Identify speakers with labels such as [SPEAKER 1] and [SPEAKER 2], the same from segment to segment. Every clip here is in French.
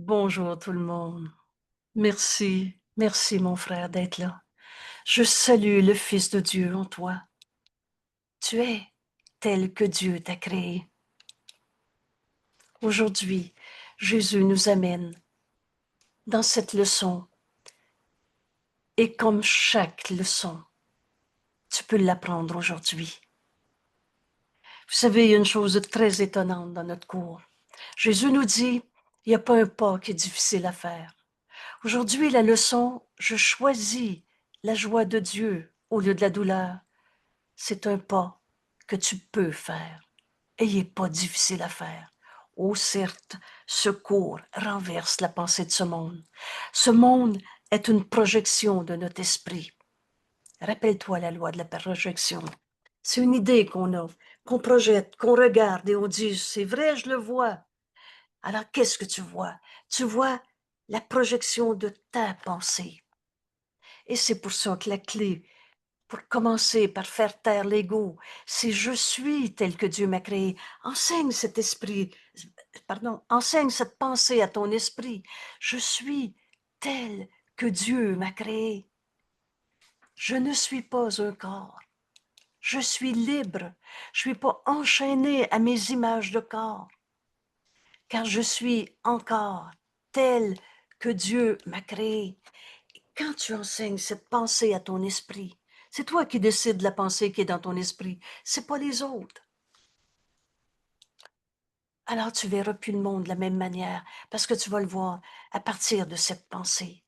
[SPEAKER 1] Bonjour tout le monde. Merci, merci mon frère d'être là. Je salue le Fils de Dieu en toi. Tu es tel que Dieu t'a créé. Aujourd'hui, Jésus nous amène dans cette leçon. Et comme chaque leçon, tu peux l'apprendre aujourd'hui. Vous savez, il y a une chose de très étonnante dans notre cours. Jésus nous dit, il n'y a pas un pas qui est difficile à faire. Aujourd'hui, la leçon, je choisis la joie de Dieu au lieu de la douleur. C'est un pas que tu peux faire et il n'est pas difficile à faire. Oh, certes, ce cours renverse la pensée de ce monde. Ce monde est une projection de notre esprit. Rappelle-toi la loi de la projection. C'est une idée qu'on a, qu'on projette, qu'on regarde et on dit, c'est vrai, je le vois. Alors, qu'est-ce que tu vois? Tu vois la projection de ta pensée. Et c'est pour ça que la clé, pour commencer par faire taire l'ego, c'est je suis tel que Dieu m'a créé. Enseigne cet esprit, enseigne cette pensée à ton esprit. Je suis tel que Dieu m'a créé. Je ne suis pas un corps. Je suis libre. Je ne suis pas enchaîné à mes images de corps. Car je suis encore tel que Dieu m'a créé. Quand tu enseignes cette pensée à ton esprit, c'est toi qui décides la pensée qui est dans ton esprit, c'est pas les autres. Alors tu verras plus le monde de la même manière, parce que tu vas le voir à partir de cette pensée.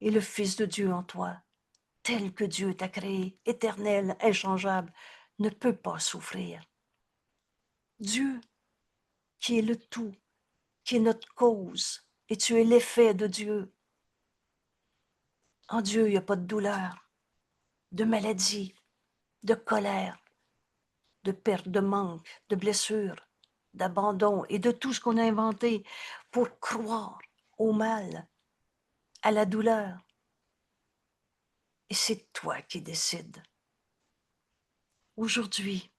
[SPEAKER 1] Et le Fils de Dieu en toi, tel que Dieu t'a créé, éternel, inchangeable, ne peut pas souffrir. Dieu, qui est le tout, qui est notre cause, et tu es l'effet de Dieu. En Dieu, il n'y a pas de douleur, de maladie, de colère, de perte, de manque, de blessure, d'abandon et de tout ce qu'on a inventé pour croire au mal, à la douleur. Et c'est toi qui décides. Aujourd'hui,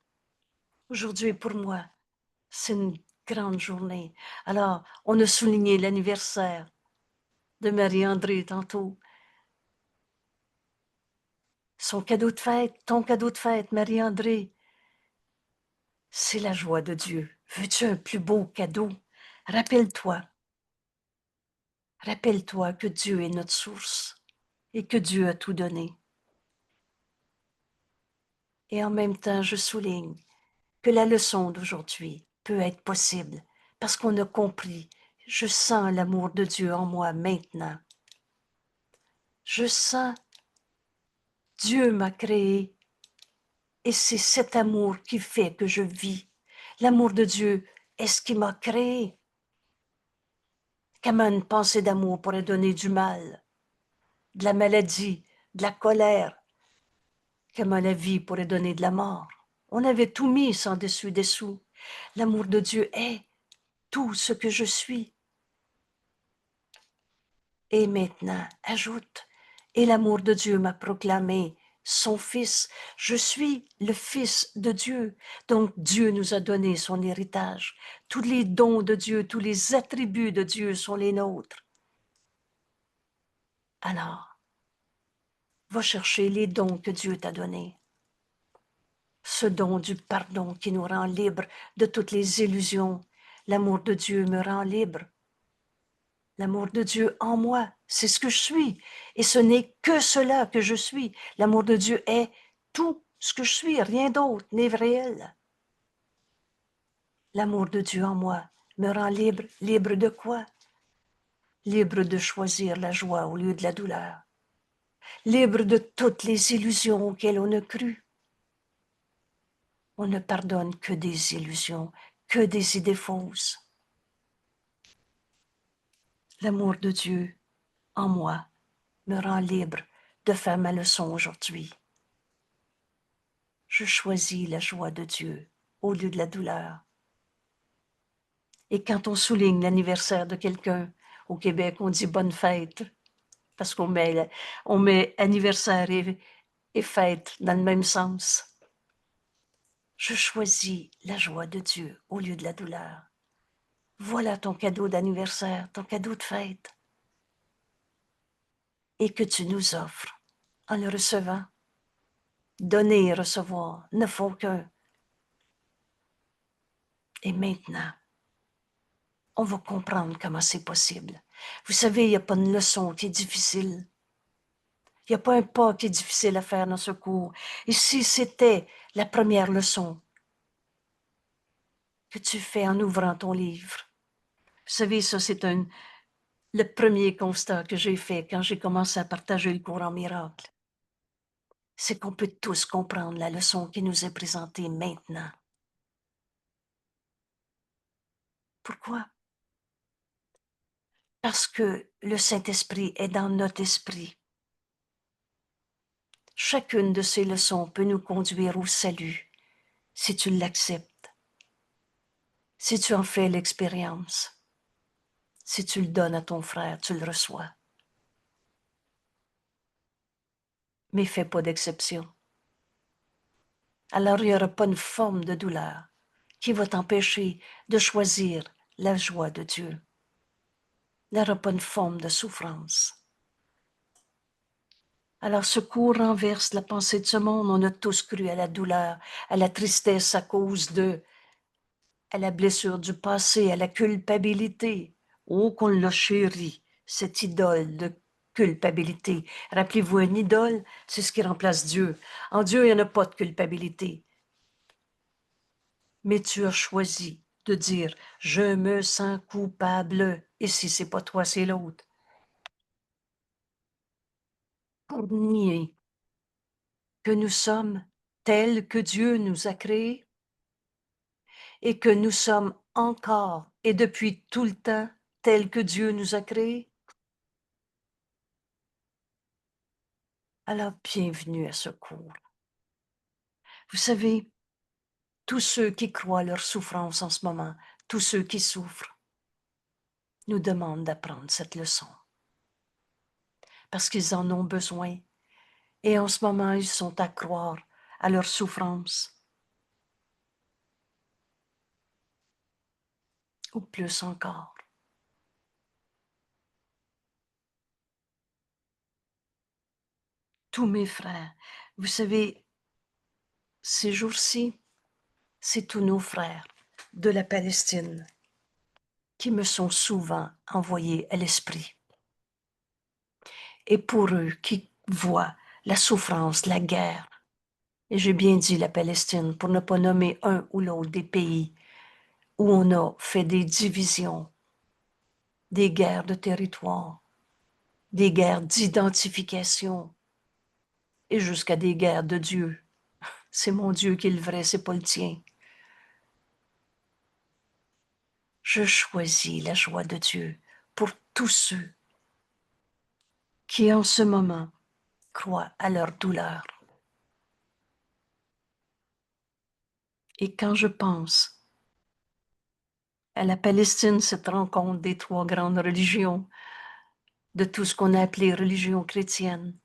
[SPEAKER 1] aujourd'hui pour moi, c'est une grande journée. Alors, on a souligné l'anniversaire de Marie-André tantôt. Son cadeau de fête, ton cadeau de fête, Marie-André, c'est la joie de Dieu. Veux-tu un plus beau cadeau? Rappelle-toi, rappelle-toi que Dieu est notre source et que Dieu a tout donné. Et en même temps, je souligne que la leçon d'aujourd'hui peut être possible parce qu'on a compris, je sens l'amour de Dieu en moi maintenant. Je sens Dieu m'a créé et c'est cet amour qui fait que je vis. L'amour de Dieu est ce qui m'a créé. Comment une pensée d'amour pourrait donner du mal, de la maladie, de la colère? Comment la vie pourrait donner de la mort? On avait tout mis sans dessus-dessous. L'amour de Dieu est tout ce que je suis. Et maintenant, ajoute, et l'amour de Dieu m'a proclamé son Fils. Je suis le Fils de Dieu. Donc Dieu nous a donné son héritage. Tous les dons de Dieu, tous les attributs de Dieu sont les nôtres. Alors, va chercher les dons que Dieu t'a donnés. Ce don du pardon qui nous rend libres de toutes les illusions. L'amour de Dieu me rend libre. L'amour de Dieu en moi, c'est ce que je suis. Et ce n'est que cela que je suis. L'amour de Dieu est tout ce que je suis, rien d'autre n'est réel. L'amour de Dieu en moi me rend libre. Libre de quoi? Libre de choisir la joie au lieu de la douleur. Libre de toutes les illusions auxquelles on a cru. On ne pardonne que des illusions, que des idées fausses. L'amour de Dieu en moi me rend libre de faire ma leçon aujourd'hui. Je choisis la joie de Dieu au lieu de la douleur. Et quand on souligne l'anniversaire de quelqu'un, au Québec, on dit bonne fête, parce on met anniversaire et fête dans le même sens. Je choisis la joie de Dieu au lieu de la douleur. voilà ton cadeau d'anniversaire, ton cadeau de fête, et que tu nous offres en le recevant. Donner et recevoir ne font qu'un. Et maintenant, on va comprendre comment c'est possible. Vous savez, il n'y a pas une leçon qui est difficile. Il n'y a pas un pas qui est difficile à faire dans ce cours. Et si c'était la première leçon que tu fais en ouvrant ton livre, vous savez, ça c'est le premier constat que j'ai fait quand j'ai commencé à partager le cours en miracle. C'est qu'on peut tous comprendre la leçon qui nous est présentée maintenant. Pourquoi? Parce que le Saint-Esprit est dans notre esprit. Chacune de ces leçons peut nous conduire au salut si tu l'acceptes, si tu en fais l'expérience, si tu le donnes à ton frère, tu le reçois. Mais fais pas d'exception. Alors il n'y aura pas une forme de douleur qui va t'empêcher de choisir la joie de Dieu. Il n'y aura pas une forme de souffrance. Alors ce cours renverse la pensée de ce monde. On a tous cru à la douleur, à la tristesse à cause à la blessure du passé, à la culpabilité. Oh, qu'on l'a chéri, cette idole de culpabilité. Rappelez-vous, une idole, c'est ce qui remplace Dieu. En Dieu, il n'y en a pas de culpabilité. Mais tu as choisi de dire, je me sens coupable. Et si c'est pas toi, c'est l'autre. Pour nier que nous sommes tels que Dieu nous a créés et que nous sommes encore et depuis tout le temps tels que Dieu nous a créés. Alors, bienvenue à ce cours. Vous savez, tous ceux qui croient leur souffrance en ce moment, tous ceux qui souffrent, nous demandent d'apprendre cette leçon. Parce qu'ils en ont besoin. Et en ce moment, ils sont à croire à leur souffrance. Ou plus encore. Tous mes frères, vous savez, ces jours-ci, c'est tous nos frères de la Palestine qui me sont souvent envoyés à l'esprit. Et pour eux qui voient la souffrance, la guerre, et j'ai bien dit la Palestine pour ne pas nommer un ou l'autre des pays où on a fait des divisions, des guerres de territoire, des guerres d'identification et jusqu'à des guerres de Dieu. C'est mon Dieu qui est le vrai, c'est pas le tien. Je choisis la joie de Dieu pour tous ceux qui en ce moment croient à leur douleur. Et quand je pense à la Palestine, cette rencontre des trois grandes religions, de tout ce qu'on a appelé religion chrétienne,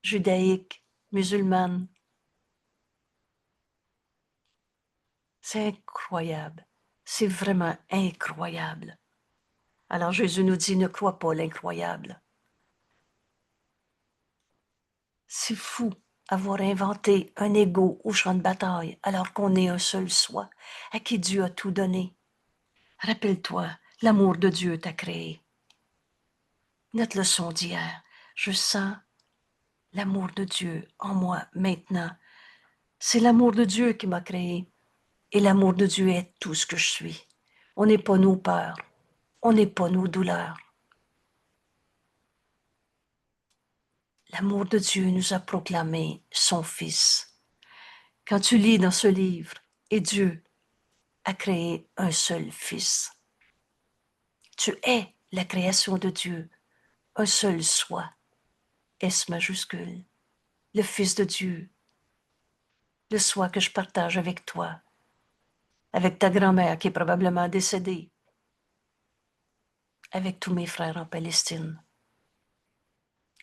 [SPEAKER 1] judaïque, musulmane, c'est incroyable. C'est vraiment incroyable. Alors Jésus nous dit, ne crois pas l'incroyable. C'est fou avoir inventé un ego au champ de bataille alors qu'on est un seul soi, à qui Dieu a tout donné. Rappelle-toi, l'amour de Dieu t'a créé. Notre leçon d'hier, je sens l'amour de Dieu en moi maintenant. C'est l'amour de Dieu qui m'a créé. Et l'amour de Dieu est tout ce que je suis. On n'est pas nos peurs. On n'est pas nos douleurs. L'amour de Dieu nous a proclamé son Fils. Quand tu lis dans ce livre, et Dieu a créé un seul Fils. Tu es la création de Dieu, un seul soi, S majuscule, le Fils de Dieu, le soi que je partage avec toi, avec ta grand-mère qui est probablement décédée, avec tous mes frères en Palestine.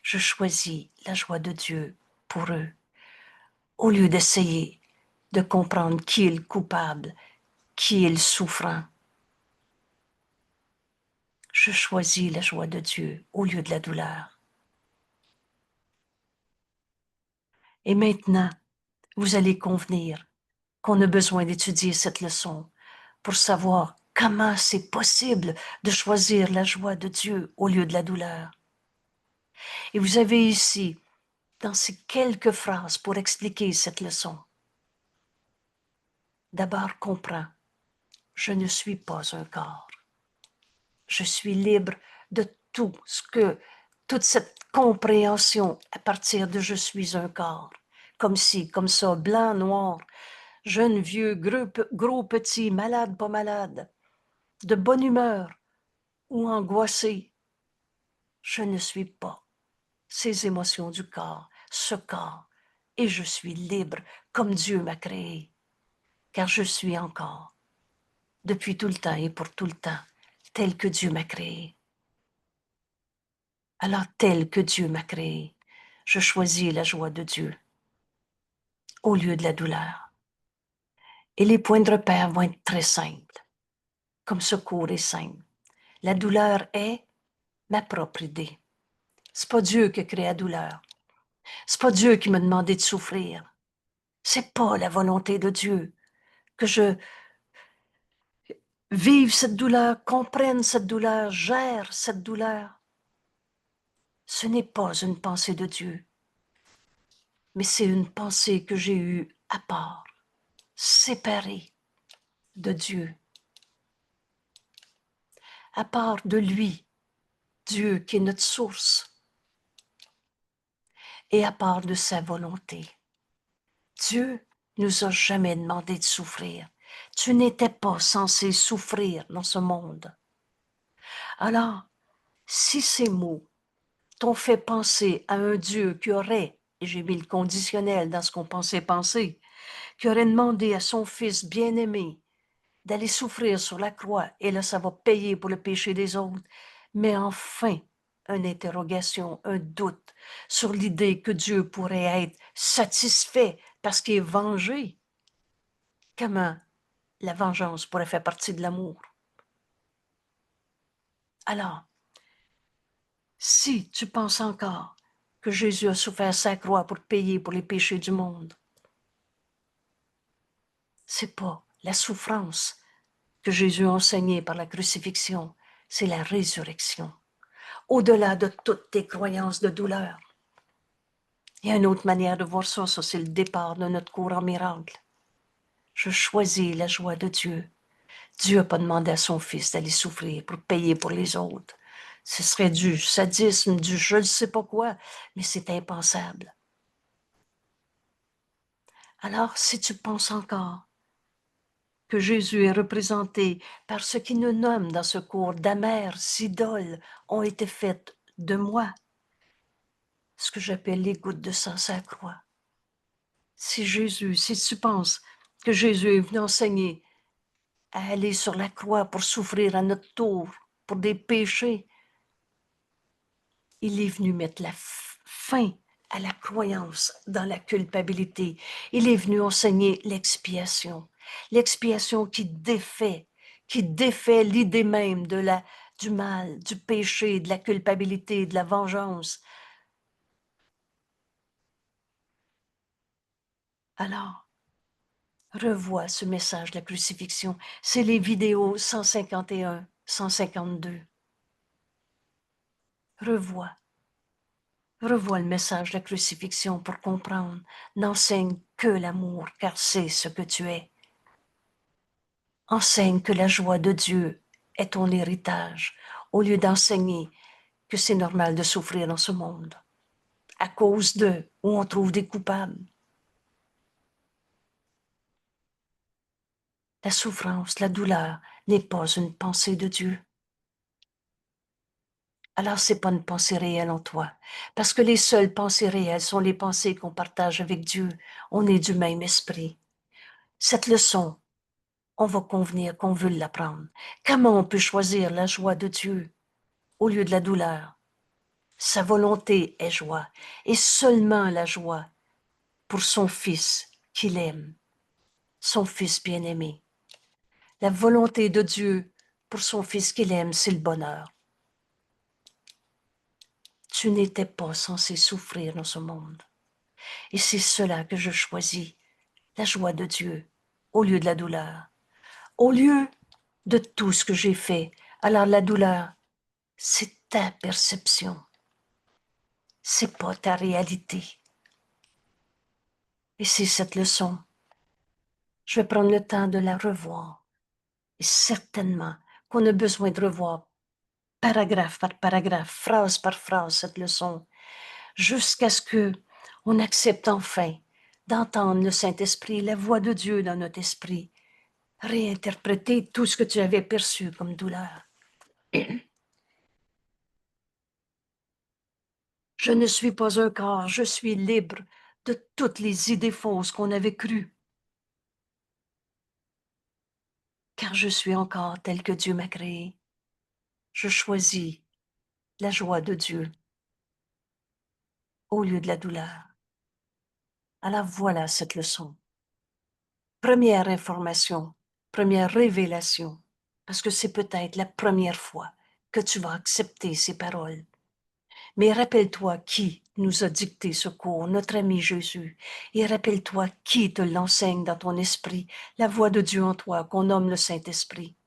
[SPEAKER 1] Je choisis la joie de Dieu pour eux, au lieu d'essayer de comprendre qui est le coupable, qui est le souffrant. Je choisis la joie de Dieu au lieu de la douleur. Et maintenant, vous allez convenir qu'on a besoin d'étudier cette leçon pour savoir comment c'est possible de choisir la joie de Dieu au lieu de la douleur. Et vous avez ici, dans ces quelques phrases pour expliquer cette leçon. D'abord, comprends, je ne suis pas un corps. Je suis libre de toute cette compréhension à partir de je suis un corps. Comme ci, comme ça, blanc, noir, jeune, vieux, gros, petit, malade, pas malade, de bonne humeur ou angoissé. Je ne suis pas ces émotions du corps, ce corps, et je suis libre comme Dieu m'a créé, car je suis encore, depuis tout le temps et pour tout le temps, tel que Dieu m'a créé. Alors, tel que Dieu m'a créé, je choisis la joie de Dieu au lieu de la douleur. Et les points de repère vont être très simples, comme secours est simple. La douleur est ma propre idée. C'est pas Dieu qui a créé la douleur. C'est pas Dieu qui m'a demandé de souffrir. C'est pas la volonté de Dieu que je vive cette douleur, comprenne cette douleur, gère cette douleur. Ce n'est pas une pensée de Dieu, mais c'est une pensée que j'ai eue à part, séparée de Dieu, à part de lui, Dieu qui est notre source, et à part de sa volonté. Dieu nous a jamais demandé de souffrir. Tu n'étais pas censé souffrir dans ce monde. Alors, si ces mots t'ont fait penser à un Dieu qui aurait, et j'ai mis le conditionnel dans ce qu'on pensait penser, qui aurait demandé à son Fils bien-aimé d'aller souffrir sur la croix, et là, ça va payer pour le péché des autres, mais enfin, une interrogation, un doute sur l'idée que Dieu pourrait être satisfait parce qu'il est vengé. Comment la vengeance pourrait faire partie de l'amour? Alors, si tu penses encore que Jésus a souffert sa croix pour payer pour les péchés du monde, c'est pas la souffrance que Jésus a enseignée par la crucifixion, c'est la résurrection. Au-delà de toutes tes croyances de douleur. Il y a une autre manière de voir ça, c'est le départ de notre cours en miracle. Je choisis la joie de Dieu. Dieu n'a pas demandé à son Fils d'aller souffrir pour payer pour les autres. Ce serait du sadisme, du je ne sais pas quoi, mais c'est impensable. Alors, si tu penses encore que Jésus est représenté par ce qui nous nomme dans ce cours d'amères idoles ont été faites de moi, ce que j'appelle les gouttes de sang sur la croix. Si tu penses que Jésus est venu enseigner à aller sur la croix pour souffrir à notre tour, pour des péchés, il est venu mettre la fin à la croyance dans la culpabilité. Il est venu enseigner l'expiation. L'expiation qui défait l'idée même du mal, du péché, de la culpabilité, de la vengeance. Alors, revois ce message de la crucifixion. C'est les vidéos 151, 152. Revois le message de la crucifixion pour comprendre. N'enseigne que l'amour, car c'est ce que tu es. Enseigne que la joie de Dieu est ton héritage, au lieu d'enseigner que c'est normal de souffrir dans ce monde, à cause d'eux, où on trouve des coupables. La souffrance, la douleur n'est pas une pensée de Dieu. Alors, c'est pas une pensée réelle en toi. Parce que les seules pensées réelles sont les pensées qu'on partage avec Dieu. On est du même esprit. Cette leçon, on va convenir qu'on veut l'apprendre. Comment on peut choisir la joie de Dieu au lieu de la douleur? Sa volonté est joie, et seulement la joie pour son Fils qu'il aime, son Fils bien-aimé. La volonté de Dieu pour son Fils qu'il aime, c'est le bonheur. Tu n'étais pas censé souffrir dans ce monde. Et c'est cela que je choisis, la joie de Dieu, au lieu de la douleur. Au lieu de tout ce que j'ai fait, alors la douleur, c'est ta perception. C'est pas ta réalité. Et c'est cette leçon. Je vais prendre le temps de la revoir. Et certainement qu'on a besoin de revoir paragraphe par paragraphe, phrase par phrase, cette leçon, jusqu'à ce que on accepte enfin d'entendre le Saint-Esprit, la voix de Dieu dans notre esprit, réinterpréter tout ce que tu avais perçu comme douleur. Je ne suis pas un corps, je suis libre de toutes les idées fausses qu'on avait crues, car je suis encore tel que Dieu m'a créé. Je choisis la joie de Dieu au lieu de la douleur. Alors voilà cette leçon. Première information, première révélation, parce que c'est peut-être la première fois que tu vas accepter ces paroles. Mais rappelle-toi qui nous a dicté ce cours, notre ami Jésus, et rappelle-toi qui te l'enseigne dans ton esprit, la voix de Dieu en toi, qu'on nomme le Saint-Esprit.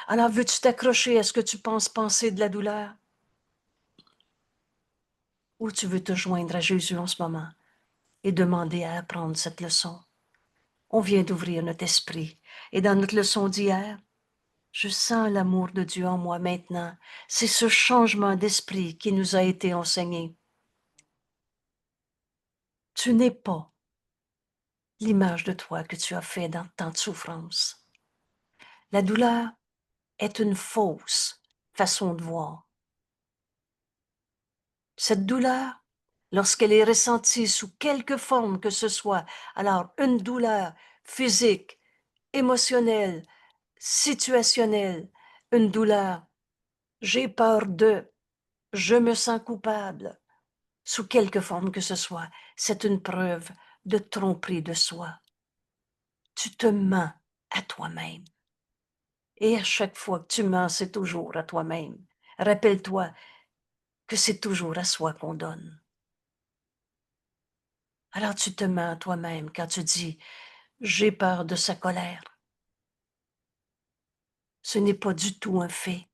[SPEAKER 1] Alors veux-tu t'accrocher à ce que tu penser de la douleur? Ou tu veux te joindre à Jésus en ce moment et demander à apprendre cette leçon? On vient d'ouvrir notre esprit. Et dans notre leçon d'hier, je sens l'amour de Dieu en moi maintenant. C'est ce changement d'esprit qui nous a été enseigné. Tu n'es pas l'image de toi que tu as fait dans tant de souffrance. La douleur est une fausse façon de voir. Cette douleur, lorsqu'elle est ressentie sous quelque forme que ce soit, alors une douleur physique, émotionnelle, situationnelle, une douleur, j'ai peur de, je me sens coupable, sous quelque forme que ce soit, c'est une preuve de tromperie de soi. Tu te mens à toi-même. Et à chaque fois que tu mens, c'est toujours à toi-même. Rappelle-toi que c'est toujours à soi qu'on donne. Alors tu te mens à toi-même quand tu dis « j'ai peur de sa colère ». Ce n'est pas du tout un fait.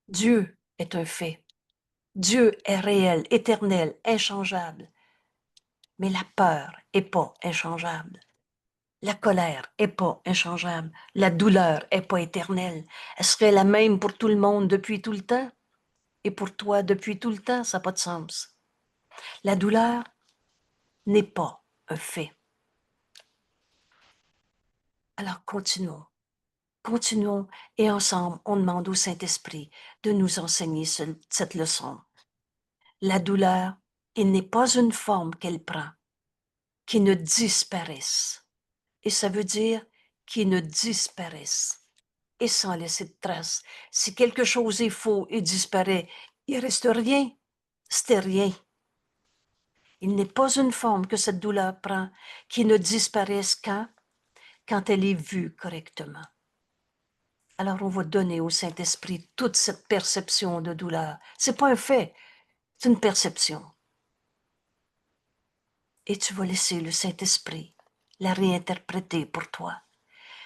[SPEAKER 1] Dieu est un fait. Dieu est réel, éternel, inchangeable. Mais la peur est pas inchangeable. La colère est pas inchangeable. La douleur est pas éternelle. Elle serait la même pour tout le monde depuis tout le temps. Et pour toi depuis tout le temps, ça n'a pas de sens. La douleur n'est pas un fait. Alors continuons. Continuons et ensemble, on demande au Saint-Esprit de nous enseigner cette leçon. La douleur, il n'est pas une forme qu'elle prend, qui ne disparaisse. Et ça veut dire qui ne disparaisse. Et sans laisser de traces. Si quelque chose est faux et disparaît, il reste rien. C'était rien. Il n'est pas une forme que cette douleur prend qui ne disparaisse quand elle est vue correctement. Alors on va donner au Saint-Esprit toute cette perception de douleur. C'est pas un fait, c'est une perception. Et tu vas laisser le Saint-Esprit la réinterpréter pour toi.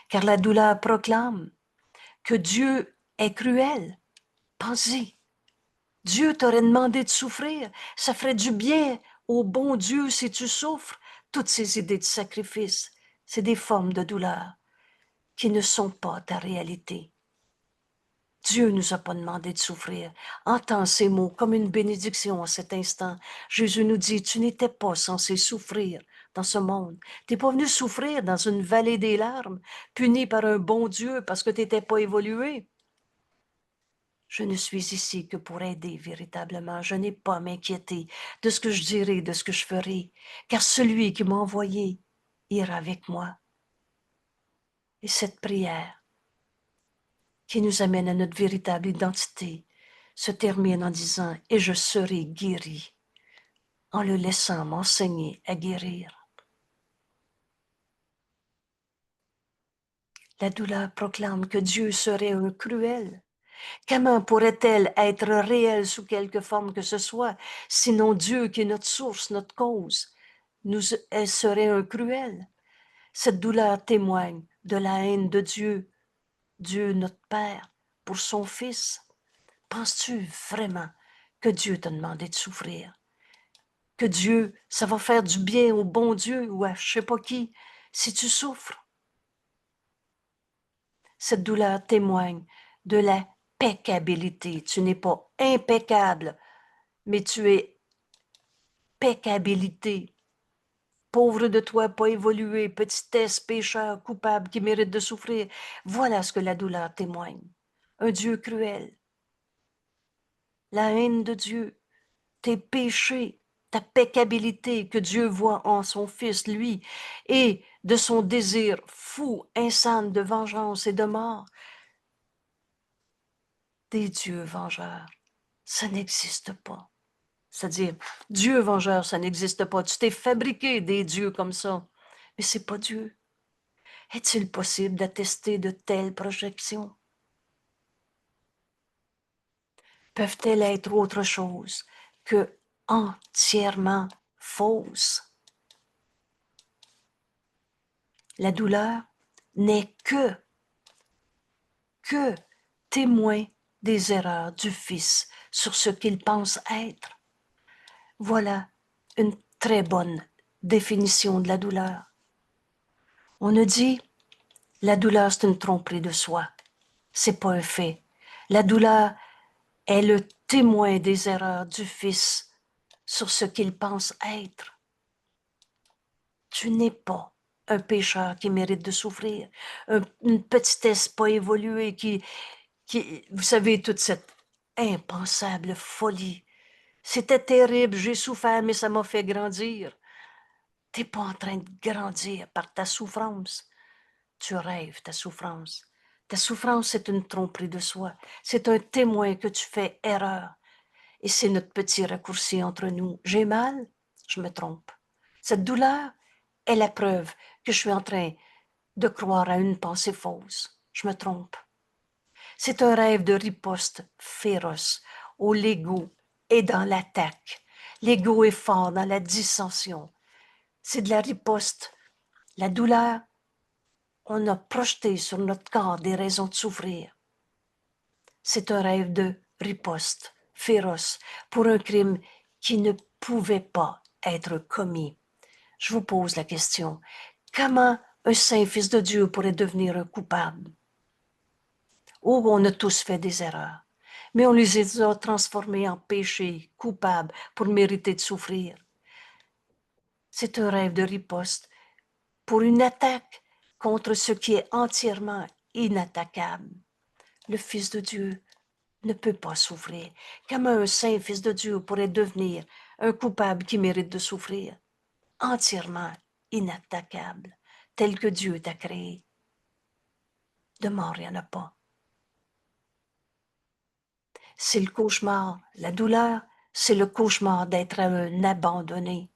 [SPEAKER 1] Car la douleur proclame que Dieu est cruel. Pense-y. Dieu t'aurait demandé de souffrir. Ça ferait du bien au bon Dieu si tu souffres. Toutes ces idées de sacrifice, c'est des formes de douleur qui ne sont pas ta réalité. Dieu ne nous a pas demandé de souffrir. Entends ces mots comme une bénédiction à cet instant. Jésus nous dit, tu n'étais pas censé souffrir dans ce monde. Tu n'es pas venu souffrir dans une vallée des larmes, puni par un bon Dieu parce que tu n'étais pas évolué. Je ne suis ici que pour aider véritablement. Je n'ai pas à m'inquiéter de ce que je dirai, de ce que je ferai, car celui qui m'a envoyé ira avec moi. Et cette prière qui nous amène à notre véritable identité se termine en disant « Et je serai guéri » en le laissant m'enseigner à guérir. La douleur proclame que Dieu serait un cruel, Comment pourrait-elle être réelle sous quelque forme que ce soit, sinon Dieu qui est notre source, notre cause? Elle serait un cruel. Cette douleur témoigne de la haine de Dieu, Dieu notre Père, pour son Fils. Penses-tu vraiment que Dieu t'a demandé de souffrir? Que Dieu, ça va faire du bien au bon Dieu ou à je sais pas qui si tu souffres? Cette douleur témoigne de la peccabilité. Tu n'es pas impeccable, mais tu es peccabilité. Pauvre de toi, pas évolué, petitesse, pécheur, coupable qui mérite de souffrir. Voilà ce que la douleur témoigne. Un Dieu cruel. La haine de Dieu, tes péchés, ta peccabilité que Dieu voit en son Fils, lui, et de son désir fou, insane de vengeance et de mort. Des dieux vengeurs, ça n'existe pas. C'est-à-dire, Dieu vengeur, ça n'existe pas. Tu t'es fabriqué des dieux comme ça. Mais c'est pas Dieu. Est-il possible d'attester de telles projections? Peuvent-elles être autre chose que entièrement fausses? La douleur n'est que témoin des erreurs du Fils sur ce qu'il pense être. Voilà une très bonne définition de la douleur. On a dit, la douleur, c'est une tromperie de soi. C'est pas un fait. La douleur est le témoin des erreurs du Fils sur ce qu'il pense être. Tu n'es pas un pécheur qui mérite de souffrir, une petitesse pas évoluée vous savez, toute cette impensable folie. C'était terrible, j'ai souffert, mais ça m'a fait grandir. T'es pas en train de grandir par ta souffrance. Tu rêves ta souffrance. Ta souffrance, c'est une tromperie de soi. C'est un témoin que tu fais erreur. Et c'est notre petit raccourci entre nous. J'ai mal, je me trompe. Cette douleur est la preuve que je suis en train de croire à une pensée fausse. Je me trompe. C'est un rêve de riposte féroce où l'ego est dans l'attaque. L'ego est fort dans la dissension. C'est de la riposte. La douleur, on a projeté sur notre corps des raisons de souffrir. C'est un rêve de riposte féroce pour un crime qui ne pouvait pas être commis. Je vous pose la question, comment un saint fils de Dieu pourrait devenir un coupable? Oh, on a tous fait des erreurs, mais on les a transformés en péchés, coupables, pour mériter de souffrir. C'est un rêve de riposte pour une attaque contre ce qui est entièrement inattaquable. Le Fils de Dieu ne peut pas souffrir. Comment un saint Fils de Dieu pourrait devenir un coupable qui mérite de souffrir? Entièrement inattaquable, tel que Dieu t'a créé. De mort, il n'y en a pas. C'est le cauchemar, la douleur, c'est le cauchemar d'être un abandonné.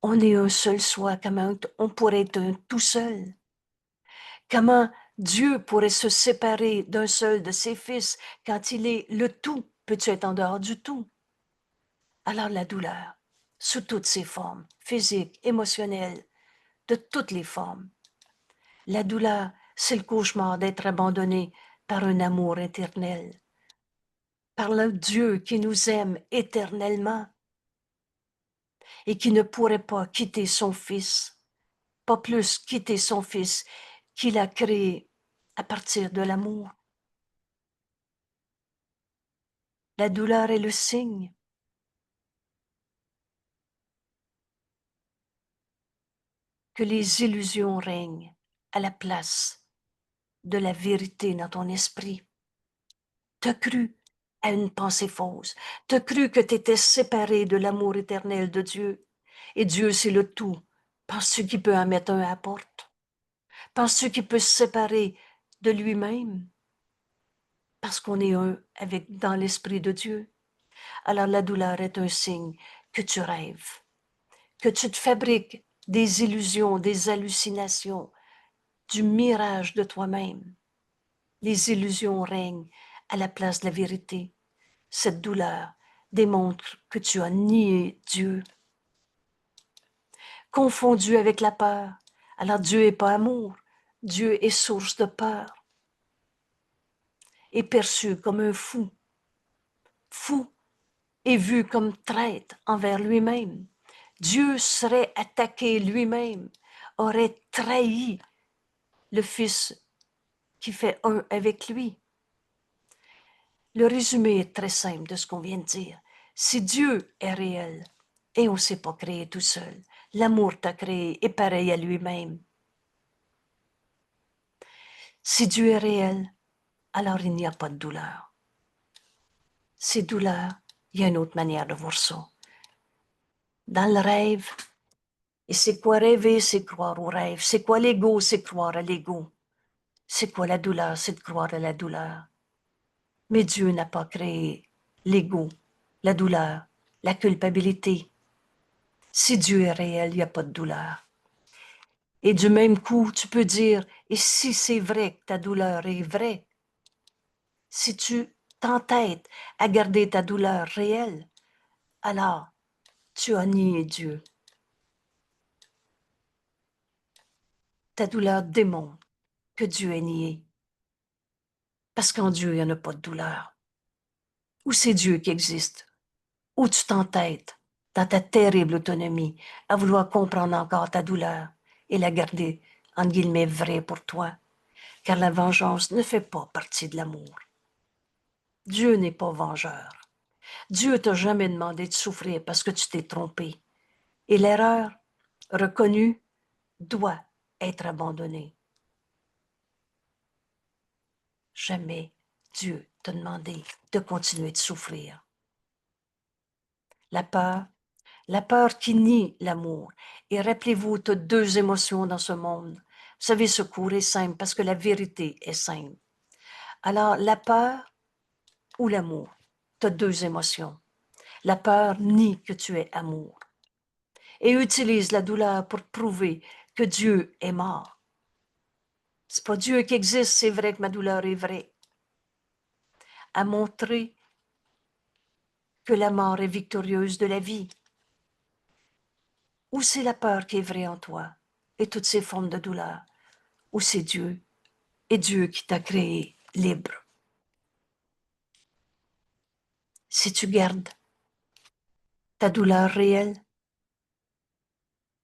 [SPEAKER 1] On est un seul soi, comment on pourrait être un tout seul? Comment Dieu pourrait se séparer d'un seul de ses fils quand il est le tout? Peux-tu être en dehors du tout? Alors la douleur, sous toutes ses formes, physiques, émotionnelles, de toutes les formes. La douleur, c'est le cauchemar d'être abandonné par un amour éternel, par le Dieu qui nous aime éternellement et qui ne pourrait pas quitter son Fils, pas plus quitter son Fils qu'il a créé à partir de l'amour. La douleur est le signe que les illusions règnent à la place de la vérité dans ton esprit. T'as cru à une pensée fausse. T'as cru que t'étais séparé de l'amour éternel de Dieu. Et Dieu, c'est le tout. Penses-tu qu'il peut en mettre un à la porte? Penses-tu qu'il peut se séparer de lui-même? Parce qu'on est un dans l'esprit de Dieu. Alors la douleur est un signe que tu rêves, que tu te fabriques des illusions, des hallucinations, du mirage de toi-même. Les illusions règnent à la place de la vérité. Cette douleur démontre que tu as nié Dieu, confondu avec la peur. Alors Dieu n'est pas amour, Dieu est source de peur, est perçu comme un fou. Fou est vu comme traître envers lui-même. Dieu serait attaqué lui-même, aurait trahi le Fils qui fait un avec lui. Le résumé est très simple de ce qu'on vient de dire. Si Dieu est réel, et on ne s'est pas créé tout seul, l'amour t'a créé est pareil à lui-même. Si Dieu est réel, alors il n'y a pas de douleur. Ces douleurs, il y a une autre manière de voir ça. Dans le rêve, et c'est quoi rêver, c'est croire au rêve. C'est quoi l'ego, c'est croire à l'ego. C'est quoi la douleur, c'est de croire à la douleur. Mais Dieu n'a pas créé l'ego, la douleur, la culpabilité. Si Dieu est réel, il n'y a pas de douleur. Et du même coup, tu peux dire, et si c'est vrai que ta douleur est vraie, si tu t'entêtes à garder ta douleur réelle, alors tu as nié Dieu. Ta douleur démontre que Dieu est nié. Parce qu'en Dieu, il n'y en a pas de douleur. Ou c'est Dieu qui existe, ou tu t'entêtes dans ta terrible autonomie à vouloir comprendre encore ta douleur et la garder, entre guillemets, vraie pour toi. Car la vengeance ne fait pas partie de l'amour. Dieu n'est pas vengeur. Dieu t'a jamais demandé de souffrir parce que tu t'es trompé. Et l'erreur reconnue doit être abandonnée. Jamais Dieu t'a demandé de continuer de souffrir. La peur qui nie l'amour. Et rappelez-vous, tu as deux émotions dans ce monde. Vous savez, ce cours est simple parce que la vérité est simple. Alors, la peur ou l'amour, tu as deux émotions. La peur nie que tu es amour et utilise la douleur pour prouver que Dieu est mort. C'est pas Dieu qui existe, c'est vrai que ma douleur est vraie. À montrer que la mort est victorieuse de la vie. Ou c'est la peur qui est vraie en toi et toutes ces formes de douleur, ou c'est Dieu et Dieu qui t'a créé libre. Si tu gardes ta douleur réelle,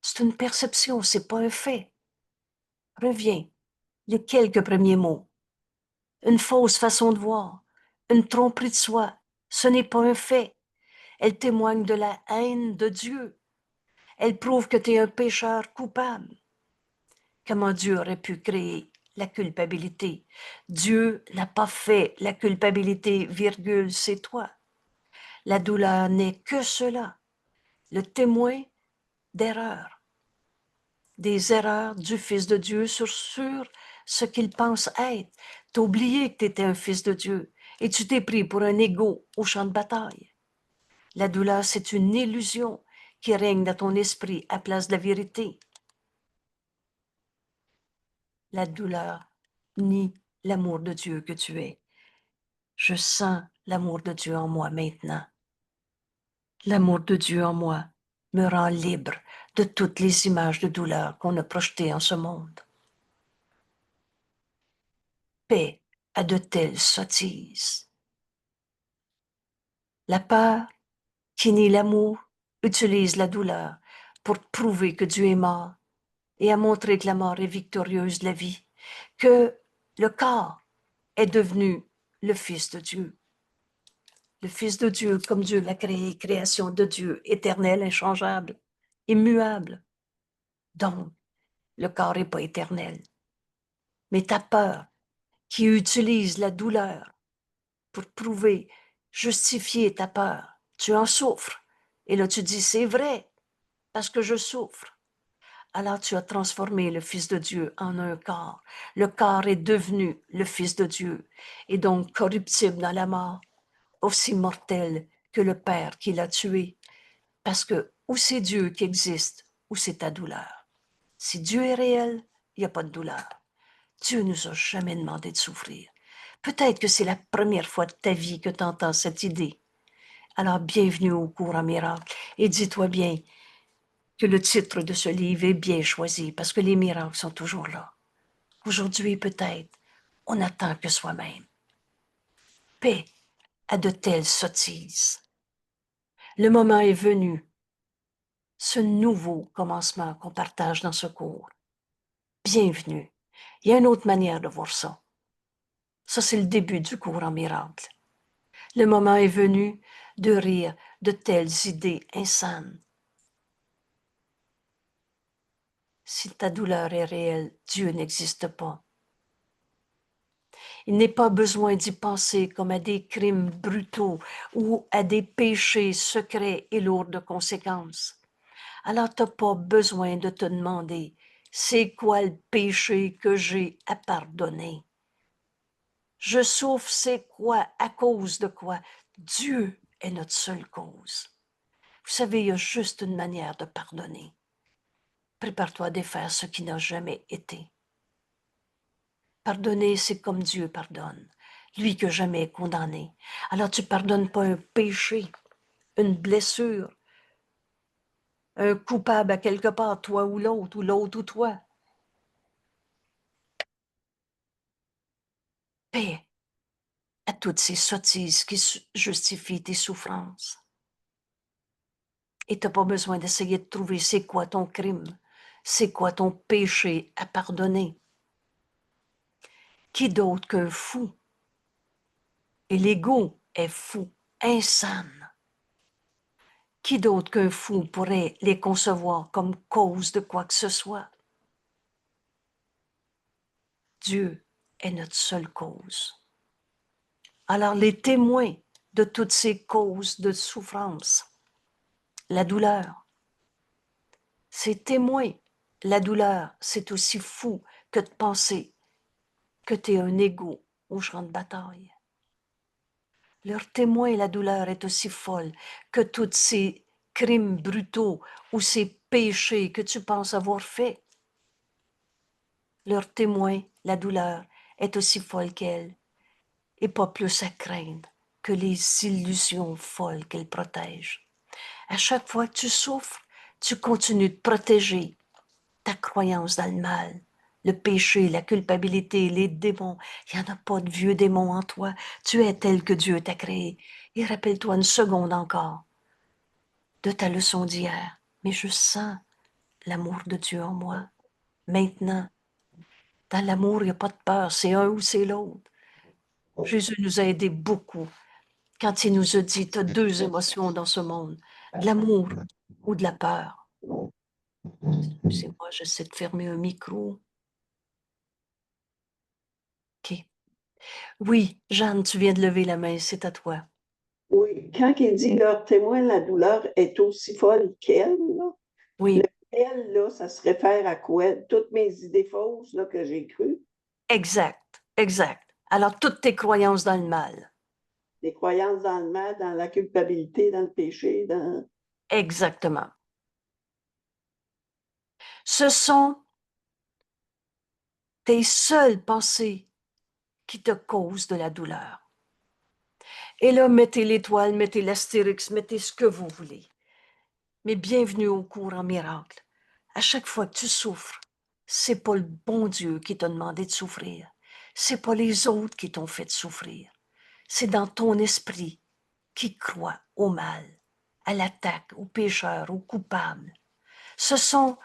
[SPEAKER 1] c'est une perception, c'est pas un fait. Reviens, les quelques premiers mots. Une fausse façon de voir, une tromperie de soi, ce n'est pas un fait. Elle témoigne de la haine de Dieu. Elle prouve que tu es un pécheur coupable. Comment Dieu aurait pu créer la culpabilité? Dieu n'a pas fait la culpabilité, virgule, c'est toi. La douleur n'est que cela, le témoin d'erreurs, des erreurs du Fils de Dieu sur ce qu'il pense être. T'as oublié que tu étais un fils de Dieu et tu t'es pris pour un égo au champ de bataille. La douleur, c'est une illusion qui règne dans ton esprit à place de la vérité. La douleur nie l'amour de Dieu que tu es. Je sens l'amour de Dieu en moi maintenant. L'amour de Dieu en moi me rend libre de toutes les images de douleur qu'on a projetées en ce monde. Paix à de telles sottises. La peur, qui nie l'amour, utilise la douleur pour prouver que Dieu est mort et à montrer que la mort est victorieuse de la vie, que le corps est devenu le Fils de Dieu. Le Fils de Dieu, comme Dieu l'a créé, création de Dieu, éternelle, inchangeable, immuable. Donc, le corps n'est pas éternel. Mais ta peur, qui utilise la douleur pour prouver, justifier ta peur, tu en souffres. Et là, tu dis, c'est vrai, parce que je souffre. Alors tu as transformé le Fils de Dieu en un corps. Le corps est devenu le Fils de Dieu, et donc corruptible dans la mort, aussi mortel que le Père qui l'a tué. Parce que ou c'est Dieu qui existe, ou c'est ta douleur. Si Dieu est réel, il n'y a pas de douleur. Dieu nous a jamais demandé de souffrir. Peut-être que c'est la première fois de ta vie que tu entends cette idée. Alors, bienvenue au cours en miracle. Et dis-toi bien que le titre de ce livre est bien choisi parce que les miracles sont toujours là. Aujourd'hui, peut-être, on n'attend que soi-même. Paix à de telles sottises. Le moment est venu, ce nouveau commencement qu'on partage dans ce cours. Bienvenue. Il y a une autre manière de voir ça. Ça, c'est le début du cours en miracle. Le moment est venu de rire de telles idées insanes. Si ta douleur est réelle, Dieu n'existe pas. Il n'est pas besoin d'y penser comme à des crimes brutaux ou à des péchés secrets et lourds de conséquences. Alors tu n'as pas besoin de te demander c'est quoi le péché que j'ai à pardonner. Je souffre, c'est quoi, à cause de quoi? Dieu est notre seule cause. Vous savez, il y a juste une manière de pardonner. Prépare-toi à défaire ce qui n'a jamais été. Pardonner, c'est comme Dieu pardonne, lui que jamais est condamné. Alors tu pardonnes pas un péché, une blessure, un coupable à quelque part, toi ou l'autre ou toi. Paix à toutes ces sottises qui justifient tes souffrances. Et tu n'as pas besoin d'essayer de trouver c'est quoi ton crime, c'est quoi ton péché à pardonner. Qui d'autre qu'un fou? Et l'ego est fou, insane. Qui d'autre qu'un fou pourrait les concevoir comme cause de quoi que ce soit? Dieu est notre seule cause. Alors les témoins de toutes ces causes de souffrance, la douleur, ces témoins, la douleur, c'est aussi fou que de penser que tu es un égo au champ de bataille. Leur témoin, la douleur est aussi folle que tous ces crimes brutaux ou ces péchés que tu penses avoir faits. Leur témoin, la douleur, est aussi folle qu'elle, et pas plus à craindre que les illusions folles qu'elle protège. À chaque fois que tu souffres, tu continues de protéger ta croyance dans le mal, le péché, la culpabilité, les démons. Il n'y en a pas de vieux démons en toi. Tu es tel que Dieu t'a créé. Et rappelle-toi une seconde encore de ta leçon d'hier. Mais je sens l'amour de Dieu en moi. Maintenant, dans l'amour, il n'y a pas de peur. C'est un ou c'est l'autre. Jésus nous a aidés beaucoup quand il nous a dit, tu as deux émotions dans ce monde, de l'amour ou de la peur. Excusez-moi, j'essaie de fermer un micro. OK. Oui, Jeanne, tu viens de lever la main, c'est à toi.
[SPEAKER 2] Oui, quand il dit leur témoin, la douleur est aussi folle qu'elle, là, le
[SPEAKER 1] Oui,
[SPEAKER 2] elle, là, ça se réfère à quoi? Toutes mes idées fausses là, que j'ai crues,
[SPEAKER 1] exact, exact. Alors, toutes tes croyances dans le mal.
[SPEAKER 2] les croyances dans le mal, dans la culpabilité, dans le péché, dans.
[SPEAKER 1] Exactement. Ce sont tes seules pensées qui te causent de la douleur. Et là, mettez l'étoile, mettez l'astérix, mettez ce que vous voulez. Mais bienvenue au cours en miracle. À chaque fois que tu souffres, c'est pas le bon Dieu qui t'a demandé de souffrir. C'est pas les autres qui t'ont fait souffrir. C'est dans ton esprit qui croit au mal, à l'attaque, au pécheur, au coupable. Ce sont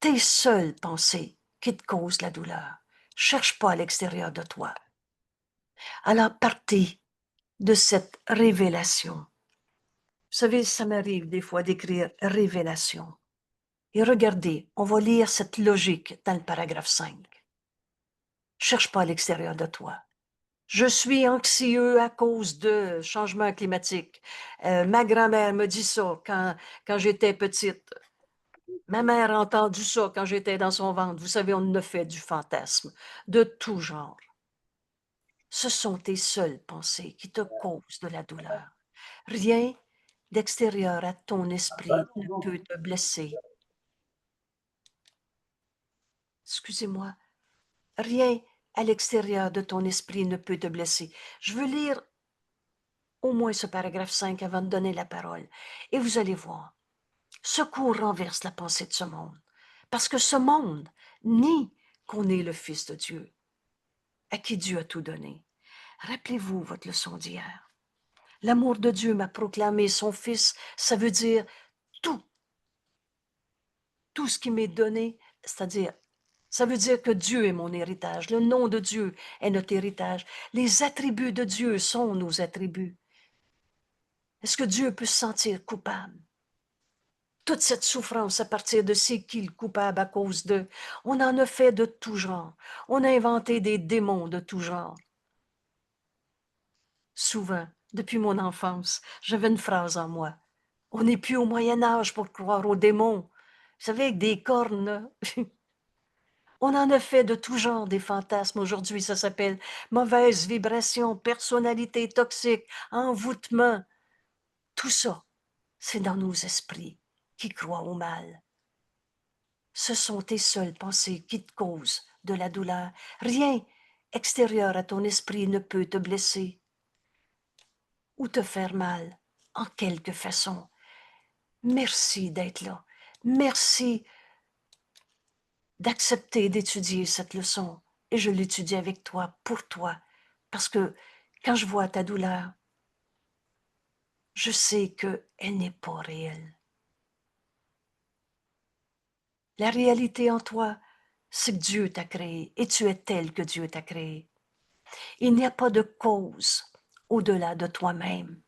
[SPEAKER 1] tes seules pensées qui te causent la douleur. Cherche pas à l'extérieur de toi. Alors partez de cette révélation. Vous savez, ça m'arrive des fois d'écrire révélation. Et regardez, on va lire cette logique dans le paragraphe 5. Cherche pas à l'extérieur de toi. Je suis anxieux à cause de changement climatique. Ma grand-mère me dit ça quand j'étais petite. Ma mère a entendu ça quand j'étais dans son ventre. Vous savez, on ne fait du fantasme de tout genre. Ce sont tes seules pensées qui te causent de la douleur. Rien d'extérieur à ton esprit ne peut te blesser. Excusez-moi, rien à l'extérieur de ton esprit ne peut te blesser. Je veux lire au moins ce paragraphe 5 avant de donner la parole. Et vous allez voir, secours renverse la pensée de ce monde. Parce que ce monde nie qu'on est le Fils de Dieu, à qui Dieu a tout donné. Rappelez-vous votre leçon d'hier. L'amour de Dieu m'a proclamé son Fils, ça veut dire tout. Tout ce qui m'est donné, c'est-à-dire, ça veut dire que Dieu est mon héritage. Le nom de Dieu est notre héritage. Les attributs de Dieu sont nos attributs. Est-ce que Dieu peut se sentir coupable? Toute cette souffrance à partir de c'est qui le coupable à cause de. On en a fait de tout genre. On a inventé des démons de tout genre. Souvent, depuis mon enfance, j'avais une phrase en moi. On n'est plus au Moyen Âge pour croire aux démons. Vous savez, avec des cornes, là. On en a fait de tout genre des fantasmes. Aujourd'hui, ça s'appelle mauvaise vibration, personnalité toxique, envoûtement. Tout ça, c'est dans nos esprits qui croient au mal. Ce sont tes seules pensées qui te causent de la douleur. Rien extérieur à ton esprit ne peut te blesser ou te faire mal en quelque façon. Merci d'être là. Merci d'accepter d'étudier cette leçon. Et je l'étudie avec toi, pour toi. Parce que quand je vois ta douleur, je sais qu'elle n'est pas réelle. La réalité en toi, c'est que Dieu t'a créé et tu es tel que Dieu t'a créé. Il n'y a pas de cause au-delà de toi-même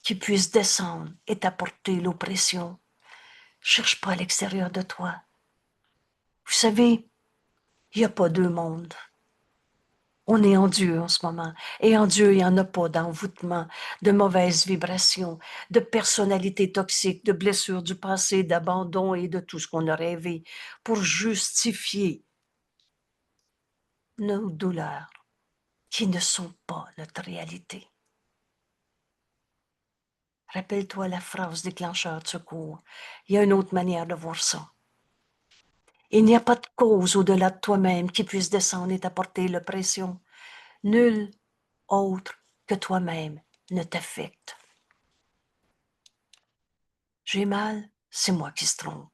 [SPEAKER 1] qui puisse descendre et t'apporter l'oppression. Cherche pas à l'extérieur de toi. Vous savez, il n'y a pas deux mondes. On est en Dieu en ce moment. Et en Dieu, il n'y en a pas d'envoûtement, de mauvaises vibrations, de personnalité toxique, de blessures du passé, d'abandon et de tout ce qu'on a rêvé pour justifier nos douleurs qui ne sont pas notre réalité. Rappelle-toi la phrase déclencheur de secours. Il y a une autre manière de voir ça. Il n'y a pas de cause au-delà de toi-même qui puisse descendre et t'apporter l'oppression. Nul autre que toi-même ne t'affecte. J'ai mal, c'est moi qui se trompe.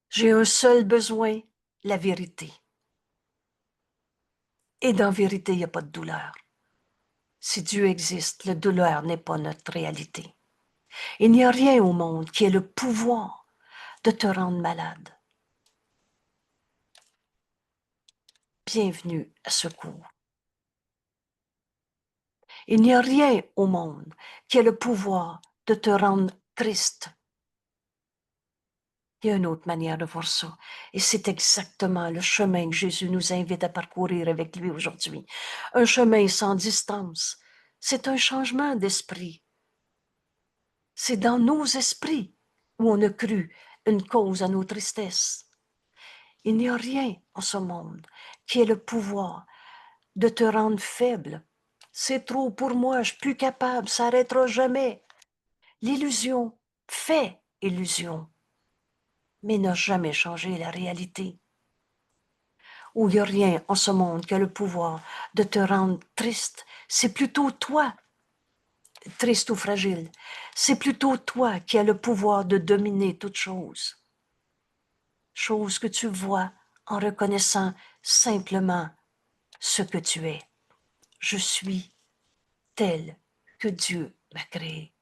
[SPEAKER 1] J'ai un seul besoin, la vérité. Et dans la vérité, il n'y a pas de douleur. Si Dieu existe, la douleur n'est pas notre réalité. Il n'y a rien au monde qui ait le pouvoir de te rendre malade. Bienvenue à Secours. Il n'y a rien au monde qui ait le pouvoir de te rendre triste. Il y a une autre manière de voir ça. Et c'est exactement le chemin que Jésus nous invite à parcourir avec lui aujourd'hui. Un chemin sans distance. C'est un changement d'esprit. C'est dans nos esprits où on a cru une cause à nos tristesses. Il n'y a rien en ce monde qui ait le pouvoir de te rendre faible. C'est trop pour moi, je suis plus capable, ça n'arrêtera jamais. L'illusion fait illusion, mais n'a jamais changé la réalité. Où il n'y a rien en ce monde qui a le pouvoir de te rendre triste, c'est plutôt toi, triste ou fragile, c'est plutôt toi qui as le pouvoir de dominer toute chose. Chose que tu vois en reconnaissant simplement ce que tu es. Je suis tel que Dieu m'a créé.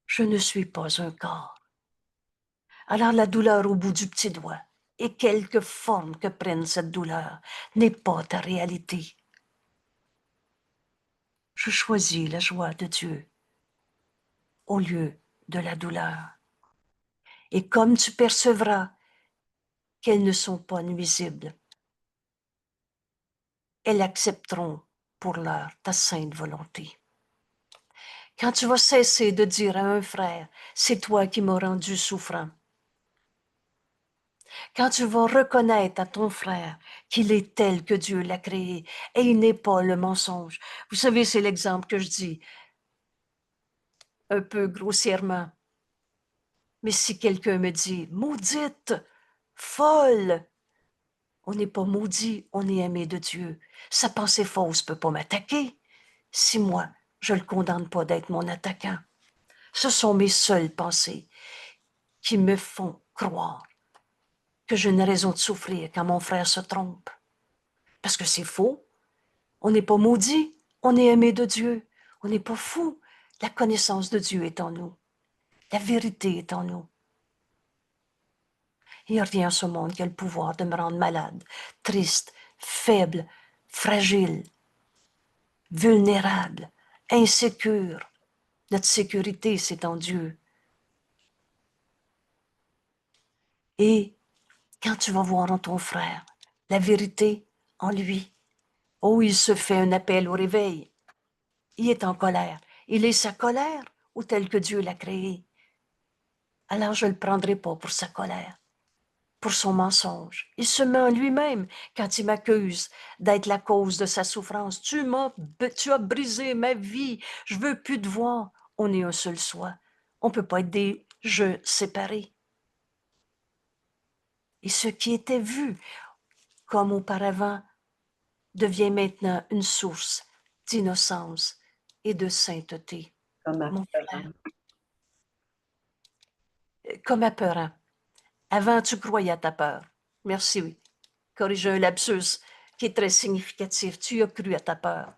[SPEAKER 1] Je ne suis pas un corps. Alors la douleur au bout du petit doigt, et quelque forme que prenne cette douleur, n'est pas ta réalité. Je choisis la joie de Dieu au lieu de la douleur. Et comme tu percevras qu'elles ne sont pas nuisibles, elles accepteront pour l'heure ta sainte volonté. Quand tu vas cesser de dire à un frère, c'est toi qui m'as rendu souffrant, quand tu vas reconnaître à ton frère qu'il est tel que Dieu l'a créé et il n'est pas le mensonge. Vous savez, c'est l'exemple que je dis un peu grossièrement. Mais si quelqu'un me dit, maudite, folle. On n'est pas maudit, on est aimé de Dieu. Sa pensée fausse ne peut pas m'attaquer si moi, je ne le condamne pas d'être mon attaquant. Ce sont mes seules pensées qui me font croire que j'ai une raison de souffrir quand mon frère se trompe. Parce que c'est faux. On n'est pas maudit, on est aimé de Dieu. On n'est pas fou. La connaissance de Dieu est en nous. La vérité est en nous. Il n'y a rien à ce monde qui a le pouvoir de me rendre malade, triste, faible, fragile, vulnérable, insécure. Notre sécurité, c'est en Dieu. Et quand tu vas voir en ton frère la vérité en lui, oh, il se fait un appel au réveil. Il est en colère. Il est sa colère ou tel que Dieu l'a créé. Alors je ne le prendrai pas pour sa colère, pour son mensonge. Il se met en lui-même quand il m'accuse d'être la cause de sa souffrance. Tu as brisé ma vie. Je veux plus te voir. On est un seul soi. On ne peut pas être des jeux séparés. Et ce qui était vu comme auparavant devient maintenant une source d'innocence et de sainteté.
[SPEAKER 2] Comme
[SPEAKER 1] Mon
[SPEAKER 2] apparent.
[SPEAKER 1] frère, comme apeurant. Avant, tu croyais à ta peur. Merci, oui. Corriger un lapsus qui est très significatif. Tu as cru à ta peur.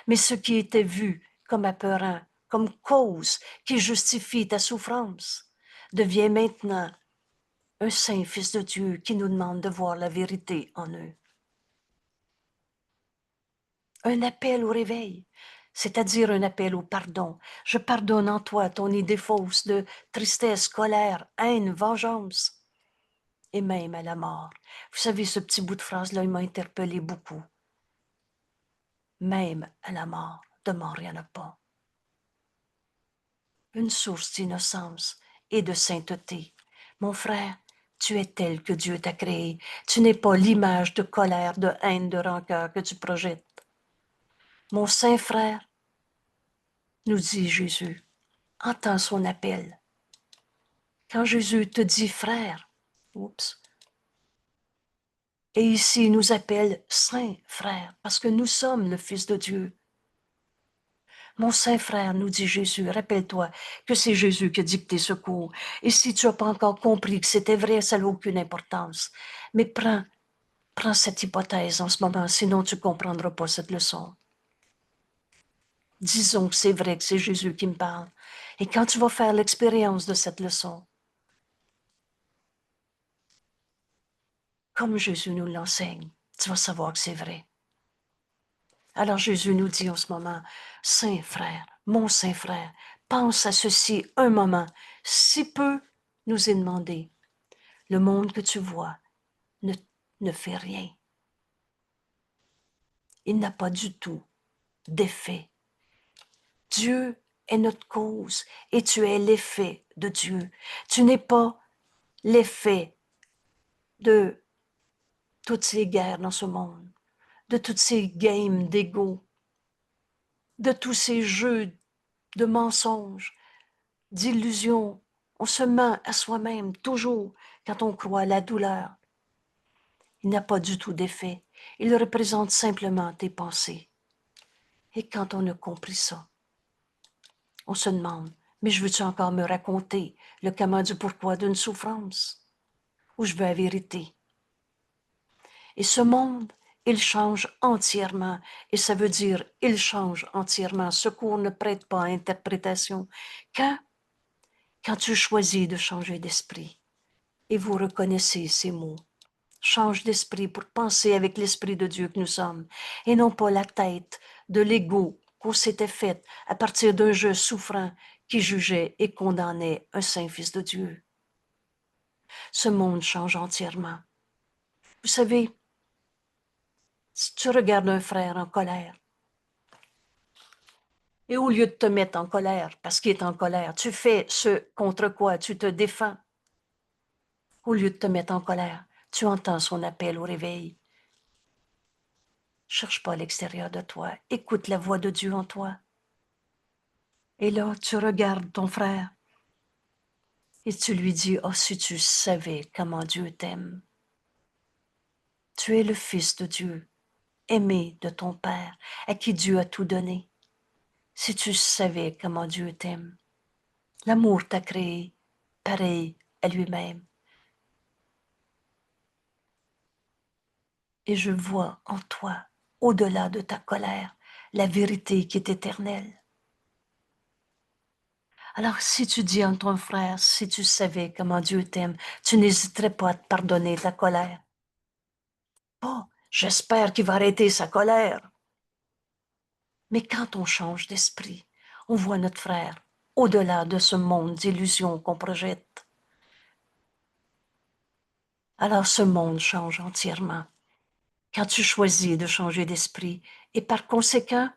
[SPEAKER 1] Mais ce qui était vu comme apeurant, comme cause qui justifie ta souffrance, devient maintenant un saint Fils de Dieu qui nous demande de voir la vérité en eux. Un appel au réveil, c'est-à-dire un appel au pardon. Je pardonne en toi ton idée fausse de tristesse, colère, haine, vengeance et même à la mort. Vous savez, ce petit bout de phrase-là, il m'a interpellé beaucoup. Même à la mort, de mort, il n'y en a pas. Une source d'innocence et de sainteté. Mon frère, tu es tel que Dieu t'a créé. Tu n'es pas l'image de colère, de haine, de rancœur que tu projettes. Mon saint frère, nous dit Jésus, entends son appel. Quand Jésus te dit frère, oups, et ici il nous appelle saint frère, parce que nous sommes le Fils de Dieu. Mon saint frère, nous dit Jésus, rappelle-toi que c'est Jésus qui a dicté ce cours. Et si tu n'as pas encore compris que c'était vrai, ça n'a aucune importance. Mais prends cette hypothèse en ce moment, sinon tu ne comprendras pas cette leçon. Disons que c'est vrai que c'est Jésus qui me parle. Et quand tu vas faire l'expérience de cette leçon, comme Jésus nous l'enseigne, tu vas savoir que c'est vrai. Alors Jésus nous dit en ce moment, Saint frère, mon saint frère, pense à ceci un moment, si peu nous est demandé. Le monde que tu vois ne fait rien. Il n'a pas du tout d'effet. Dieu est notre cause et tu es l'effet de Dieu. Tu n'es pas l'effet de toutes ces guerres dans ce monde, de toutes ces games d'ego, de tous ces jeux de mensonges, d'illusions. On se ment à soi-même toujours quand on croit à la douleur. Il n'a pas du tout d'effet. Il représente simplement tes pensées. Et quand on a compris ça, on se demande, mais je veux-tu encore me raconter le comment du pourquoi d'une souffrance? Ou je veux la vérité? Et ce monde, il change entièrement. Et ça veut dire, il change entièrement. Ce cours ne prête pas à interprétation. Quand tu choisis de changer d'esprit, et vous reconnaissez ces mots, change d'esprit pour penser avec l'esprit de Dieu que nous sommes, et non pas la tête de l'ego qu'on s'était faite à partir d'un jeu souffrant qui jugeait et condamnait un saint Fils de Dieu. Ce monde change entièrement. Vous savez, si tu regardes un frère en colère, et au lieu de te mettre en colère parce qu'il est en colère, tu fais ce contre quoi tu te défends. Au lieu de te mettre en colère, tu entends son appel au réveil. Cherche pas à l'extérieur de toi. Écoute la voix de Dieu en toi. Et là, tu regardes ton frère Et tu lui dis, oh, si tu savais comment Dieu t'aime. Tu es le Fils de Dieu, aimé de ton Père, à qui Dieu a tout donné. Si tu savais comment Dieu t'aime, l'amour t'a créé pareil à lui-même. Et je vois en toi, au-delà de ta colère, la vérité qui est éternelle. Alors si tu dis à ton frère, si tu savais comment Dieu t'aime, tu n'hésiterais pas à te pardonner ta colère. Oh, j'espère qu'il va arrêter sa colère. Mais quand on change d'esprit, on voit notre frère au-delà de ce monde d'illusions qu'on projette. Alors ce monde change entièrement. Quand tu choisis de changer d'esprit et par conséquent,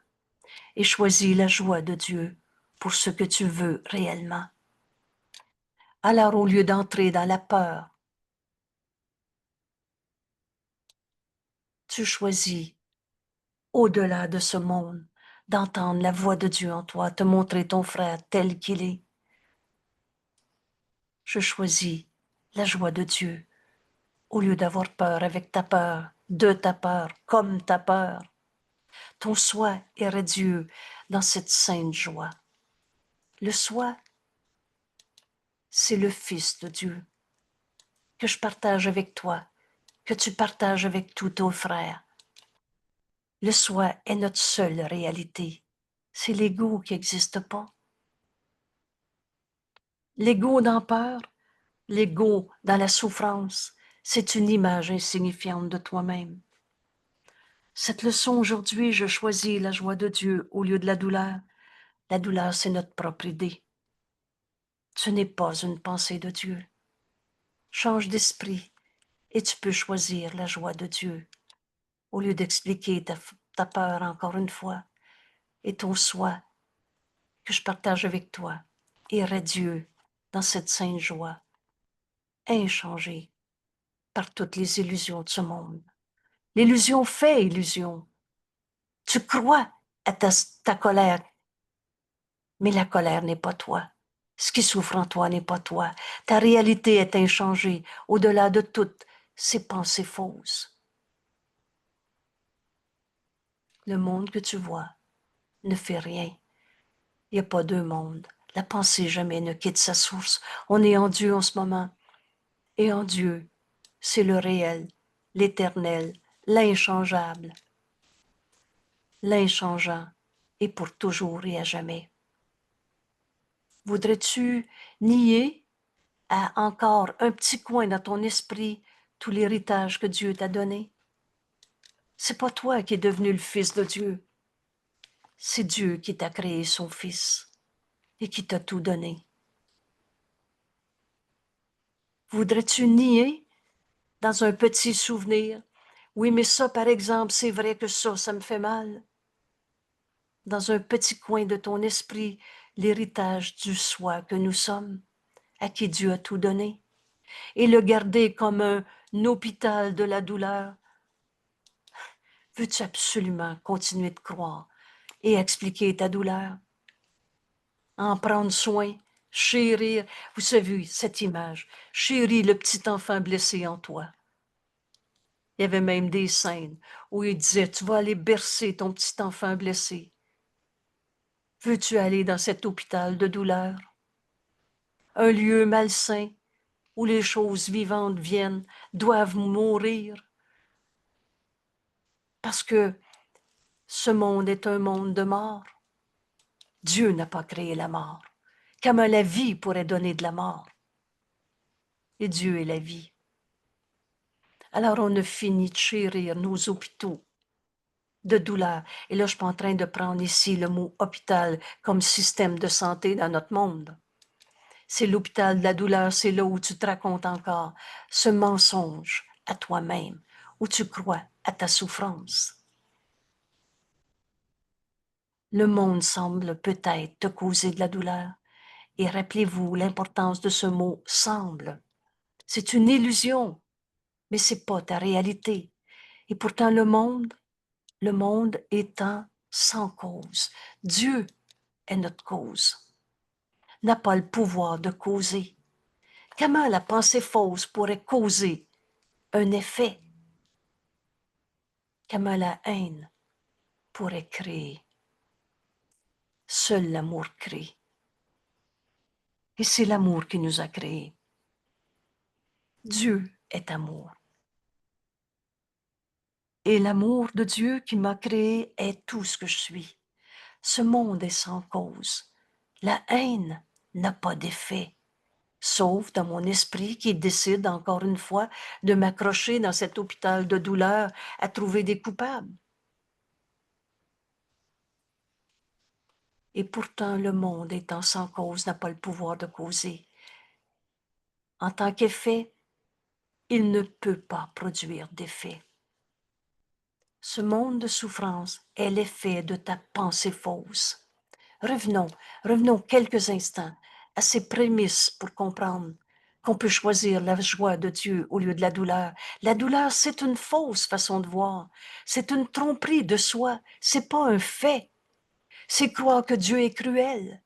[SPEAKER 1] et choisis la joie de Dieu pour ce que tu veux réellement. Alors au lieu d'entrer dans la peur, tu choisis au-delà de ce monde d'entendre la voix de Dieu en toi, te montrer ton frère tel qu'il est. Je choisis la joie de Dieu au lieu d'avoir peur avec ta peur, de ta peur, comme ta peur. Ton soi est radieux dans cette sainte joie. Le soi, c'est le Fils de Dieu que je partage avec toi, que tu partages avec tous tes frères. Le soi est notre seule réalité. C'est l'ego qui n'existe pas. L'ego dans peur, l'ego dans la souffrance, c'est une image insignifiante de toi-même. Cette leçon aujourd'hui, je choisis la joie de Dieu au lieu de la douleur. La douleur, c'est notre propre idée. Ce n'est pas une pensée de Dieu. Change d'esprit et tu peux choisir la joie de Dieu au lieu d'expliquer ta peur encore une fois et ton soi que je partage avec toi est radieux dans cette sainte joie, inchangée par toutes les illusions de ce monde. L'illusion fait illusion. Tu crois à ta colère, mais la colère n'est pas toi. Ce qui souffre en toi n'est pas toi. Ta réalité est inchangée au-delà de toutes ces pensées fausses. Le monde que tu vois ne fait rien. Il n'y a pas deux mondes. La pensée jamais ne quitte sa source. On est en Dieu en ce moment. Et en Dieu, c'est le réel, l'éternel, l'inchangeable, l'inchangeant, et pour toujours et à jamais. Voudrais-tu nier à encore un petit coin dans ton esprit tout l'héritage que Dieu t'a donné? C'est pas toi qui es devenu le Fils de Dieu. C'est Dieu qui t'a créé son Fils et qui t'a tout donné. Voudrais-tu nier dans un petit souvenir? Oui, mais ça, par exemple, c'est vrai que ça me fait mal. Dans un petit coin de ton esprit, l'héritage du soi que nous sommes, à qui Dieu a tout donné, et le garder comme un hôpital de la douleur. Veux-tu absolument continuer de croire et expliquer ta douleur? En prendre soin, chérir, vous savez, cette image, chérir le petit enfant blessé en toi. Il y avait même des scènes où il disait, tu vas aller bercer ton petit enfant blessé. Veux-tu aller dans cet hôpital de douleur? Un lieu malsain où les choses vivantes viennent, doivent mourir. Parce que ce monde est un monde de mort. Dieu n'a pas créé la mort. Comment la vie pourrait donner de la mort? Et Dieu est la vie. Alors on a fini de chérir nos hôpitaux de douleur. Et là, je suis pas en train de prendre ici le mot hôpital comme système de santé dans notre monde. C'est l'hôpital de la douleur, c'est là où tu te racontes encore ce mensonge à toi-même, où tu crois à ta souffrance. Le monde semble peut-être te causer de la douleur. Et rappelez-vous l'importance de ce mot « semble ». C'est une illusion, mais c'est pas ta réalité. Et pourtant le monde étant sans cause. Dieu est notre cause, n'a pas le pouvoir de causer. Comment la pensée fausse pourrait causer un effet? Comment la haine pourrait créer? Seul l'amour crée. Et c'est l'amour qui nous a créés. Dieu est amour. Et l'amour de Dieu qui m'a créé est tout ce que je suis. Ce monde est sans cause. La haine n'a pas d'effet, sauf dans mon esprit qui décide encore une fois de m'accrocher dans cet hôpital de douleur à trouver des coupables. Et pourtant, le monde étant sans cause n'a pas le pouvoir de causer. En tant qu'effet, il ne peut pas produire d'effet. Ce monde de souffrance est l'effet de ta pensée fausse. Revenons quelques instants à ces prémices pour comprendre qu'on peut choisir la joie de Dieu au lieu de la douleur. La douleur, c'est une fausse façon de voir. C'est une tromperie de soi. C'est pas un fait. C'est croire que Dieu est cruel.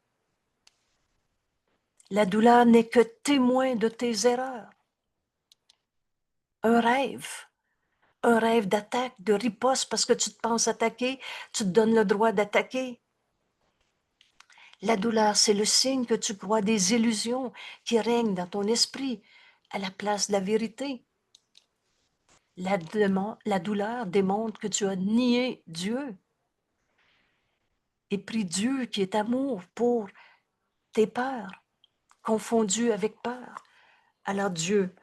[SPEAKER 1] La douleur n'est que témoin de tes erreurs. Un rêve. Un rêve d'attaque, de riposte parce que tu te penses attaquer, tu te donnes le droit d'attaquer. La douleur, c'est le signe que tu crois des illusions qui règnent dans ton esprit à la place de la vérité. La douleur démontre que tu as nié Dieu et pris Dieu qui est amour pour tes peurs, confondu avec peur. Alors Dieu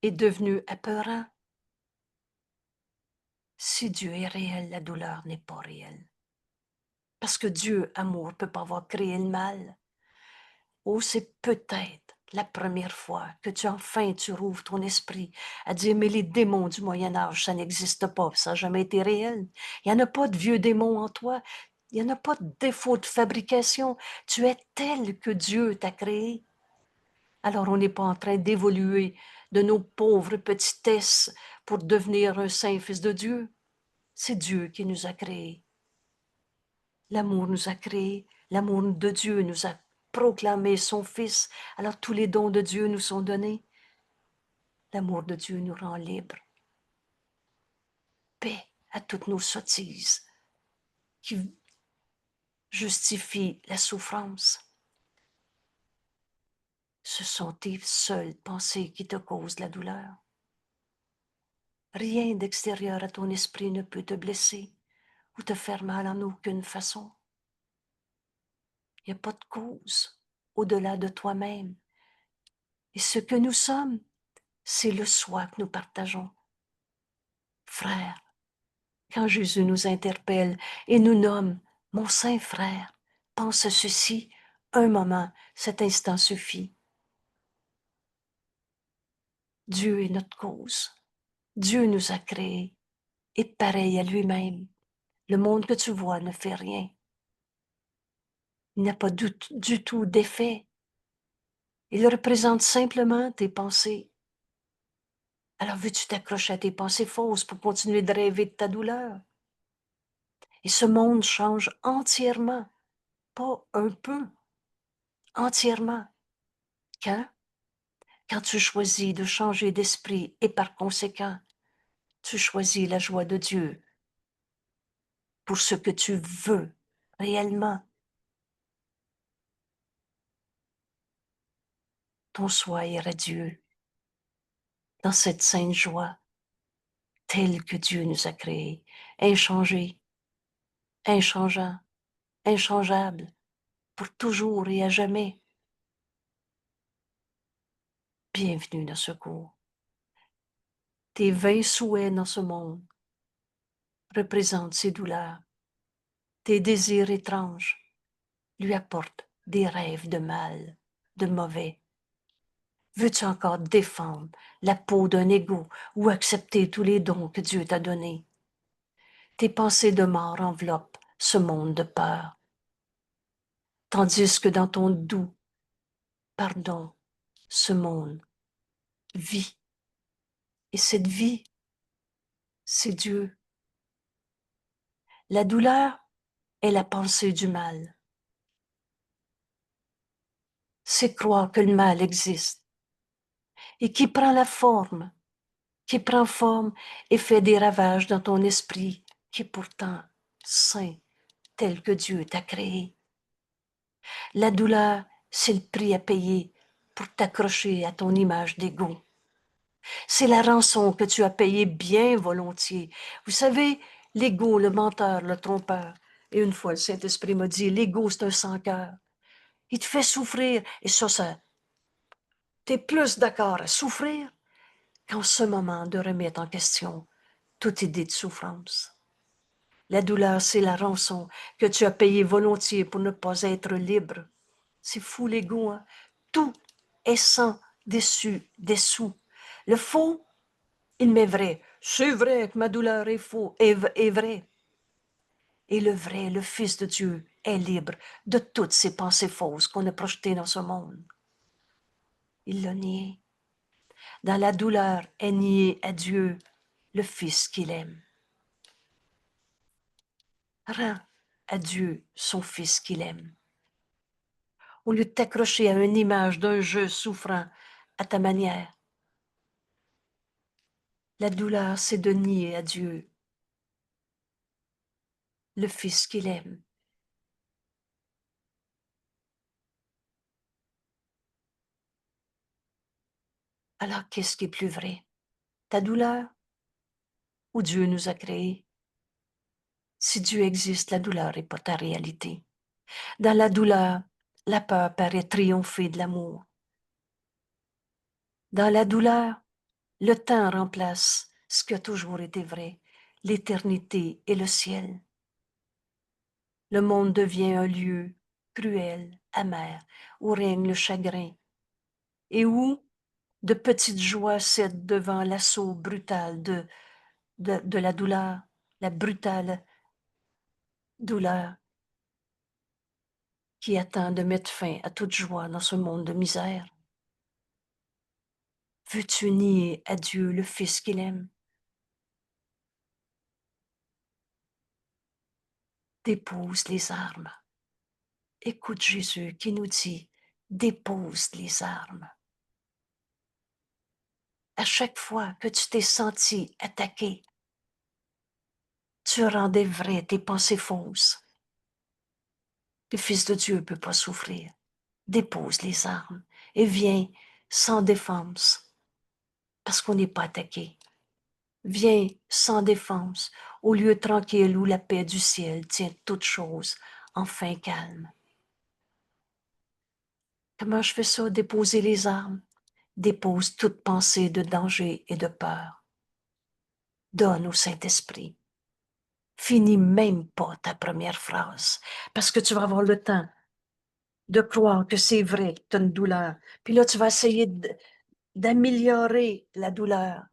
[SPEAKER 1] est devenu apeurant. Si Dieu est réel, la douleur n'est pas réelle. Parce que Dieu, amour, ne peut pas avoir créé le mal. Oh, c'est peut-être la première fois que tu rouvres ton esprit à dire, mais les démons du Moyen-Âge, ça n'existe pas, ça n'a jamais été réel. Il n'y en a pas de vieux démons en toi. Il n'y en a pas de défaut de fabrication. Tu es tel que Dieu t'a créé. Alors, on n'est pas en train d'évoluer de nos pauvres petitesses pour devenir un saint fils de Dieu. C'est Dieu qui nous a créés. L'amour nous a créés, l'amour de Dieu nous a proclamé son Fils, alors tous les dons de Dieu nous sont donnés. L'amour de Dieu nous rend libres. Paix à toutes nos sottises qui justifient la souffrance. Ce sont tes seules pensées qui te causent la douleur. Rien d'extérieur à ton esprit ne peut te blesser ou te faire mal en aucune façon. Il n'y a pas de cause au-delà de toi-même. Et ce que nous sommes, c'est le soi que nous partageons. Frère, quand Jésus nous interpelle et nous nomme mon saint frère, pense ceci, un moment, cet instant suffit. Dieu est notre cause. Dieu nous a créés et pareil à lui-même. Le monde que tu vois ne fait rien. Il n'a pas du tout d'effet. Il représente simplement tes pensées. Alors veux-tu t'accrocher à tes pensées fausses pour continuer de rêver de ta douleur? Et ce monde change entièrement, pas un peu, entièrement. Quand? Quand tu choisis de changer d'esprit et par conséquent, tu choisis la joie de Dieu pour ce que tu veux réellement. Ton soi est radieux dans cette sainte joie telle que Dieu nous a créés, inchangés, inchangeants, inchangeables, pour toujours et à jamais. Bienvenue dans ce cours. Tes 20 souhaits dans ce monde représentent ses douleurs. Tes désirs étranges lui apportent des rêves de mal, de mauvais. Veux-tu encore défendre la peau d'un égo ou accepter tous les dons que Dieu t'a donnés? Tes pensées de mort enveloppent ce monde de peur, tandis que dans ton doux pardon, ce monde vit. Et cette vie, c'est Dieu. La douleur est la pensée du mal. c'est croire que le mal existe et qui prend forme et fait des ravages dans ton esprit qui est pourtant saint, tel que Dieu t'a créé. La douleur, c'est le prix à payer pour t'accrocher à ton image d'ego. C'est la rançon que tu as payée bien volontiers. Vous savez, l'ego, le menteur, le trompeur. Et une fois, le Saint-Esprit m'a dit, l'ego, c'est un sans-cœur. Il te fait souffrir. Et ça, t'es plus d'accord à souffrir qu'en ce moment de remettre en question toute idée de souffrance. La douleur, c'est la rançon que tu as payée volontiers pour ne pas être libre. C'est fou l'ego, hein? Tout est sans dessous. Le faux, il m'est vrai. C'est vrai que ma douleur est faux, est vrai. Et le vrai, le Fils de Dieu, est libre de toutes ces pensées fausses qu'on a projetées dans ce monde. Il l'a nié. Dans la douleur est nié à Dieu, le Fils qu'il aime. Rends à Dieu son Fils qu'il aime. Au lieu de t'accrocher à une image d'un jeu souffrant à ta manière, la douleur, c'est de nier à Dieu, le Fils qu'il aime. Alors, qu'est-ce qui est plus vrai? Ta douleur ou Dieu nous a créés? Si Dieu existe, la douleur n'est pas ta réalité. Dans la douleur, la peur paraît triompher de l'amour. Dans la douleur, le temps remplace ce qui a toujours été vrai, l'éternité et le ciel. Le monde devient un lieu cruel, amer, où règne le chagrin et où de petites joies cèdent devant l'assaut brutal de la douleur, la brutale douleur qui attend de mettre fin à toute joie dans ce monde de misère. Veux-tu nier à Dieu le Fils qu'il aime? Dépose les armes. Écoute Jésus qui nous dit, dépose les armes. À chaque fois que tu t'es senti attaqué, tu rendais vraies tes pensées fausses. Le Fils de Dieu ne peut pas souffrir. Dépose les armes et viens sans défense, parce qu'on n'est pas attaqué. Viens sans défense, au lieu tranquille où la paix du ciel tient toutes choses, enfin calme. Comment je fais ça? Déposer les armes. Dépose toute pensée de danger et de peur. Donne au Saint-Esprit. Finis même pas ta première phrase, parce que tu vas avoir le temps de croire que c'est vrai que tu as une douleur. Puis là, tu vas essayer d'améliorer la douleur.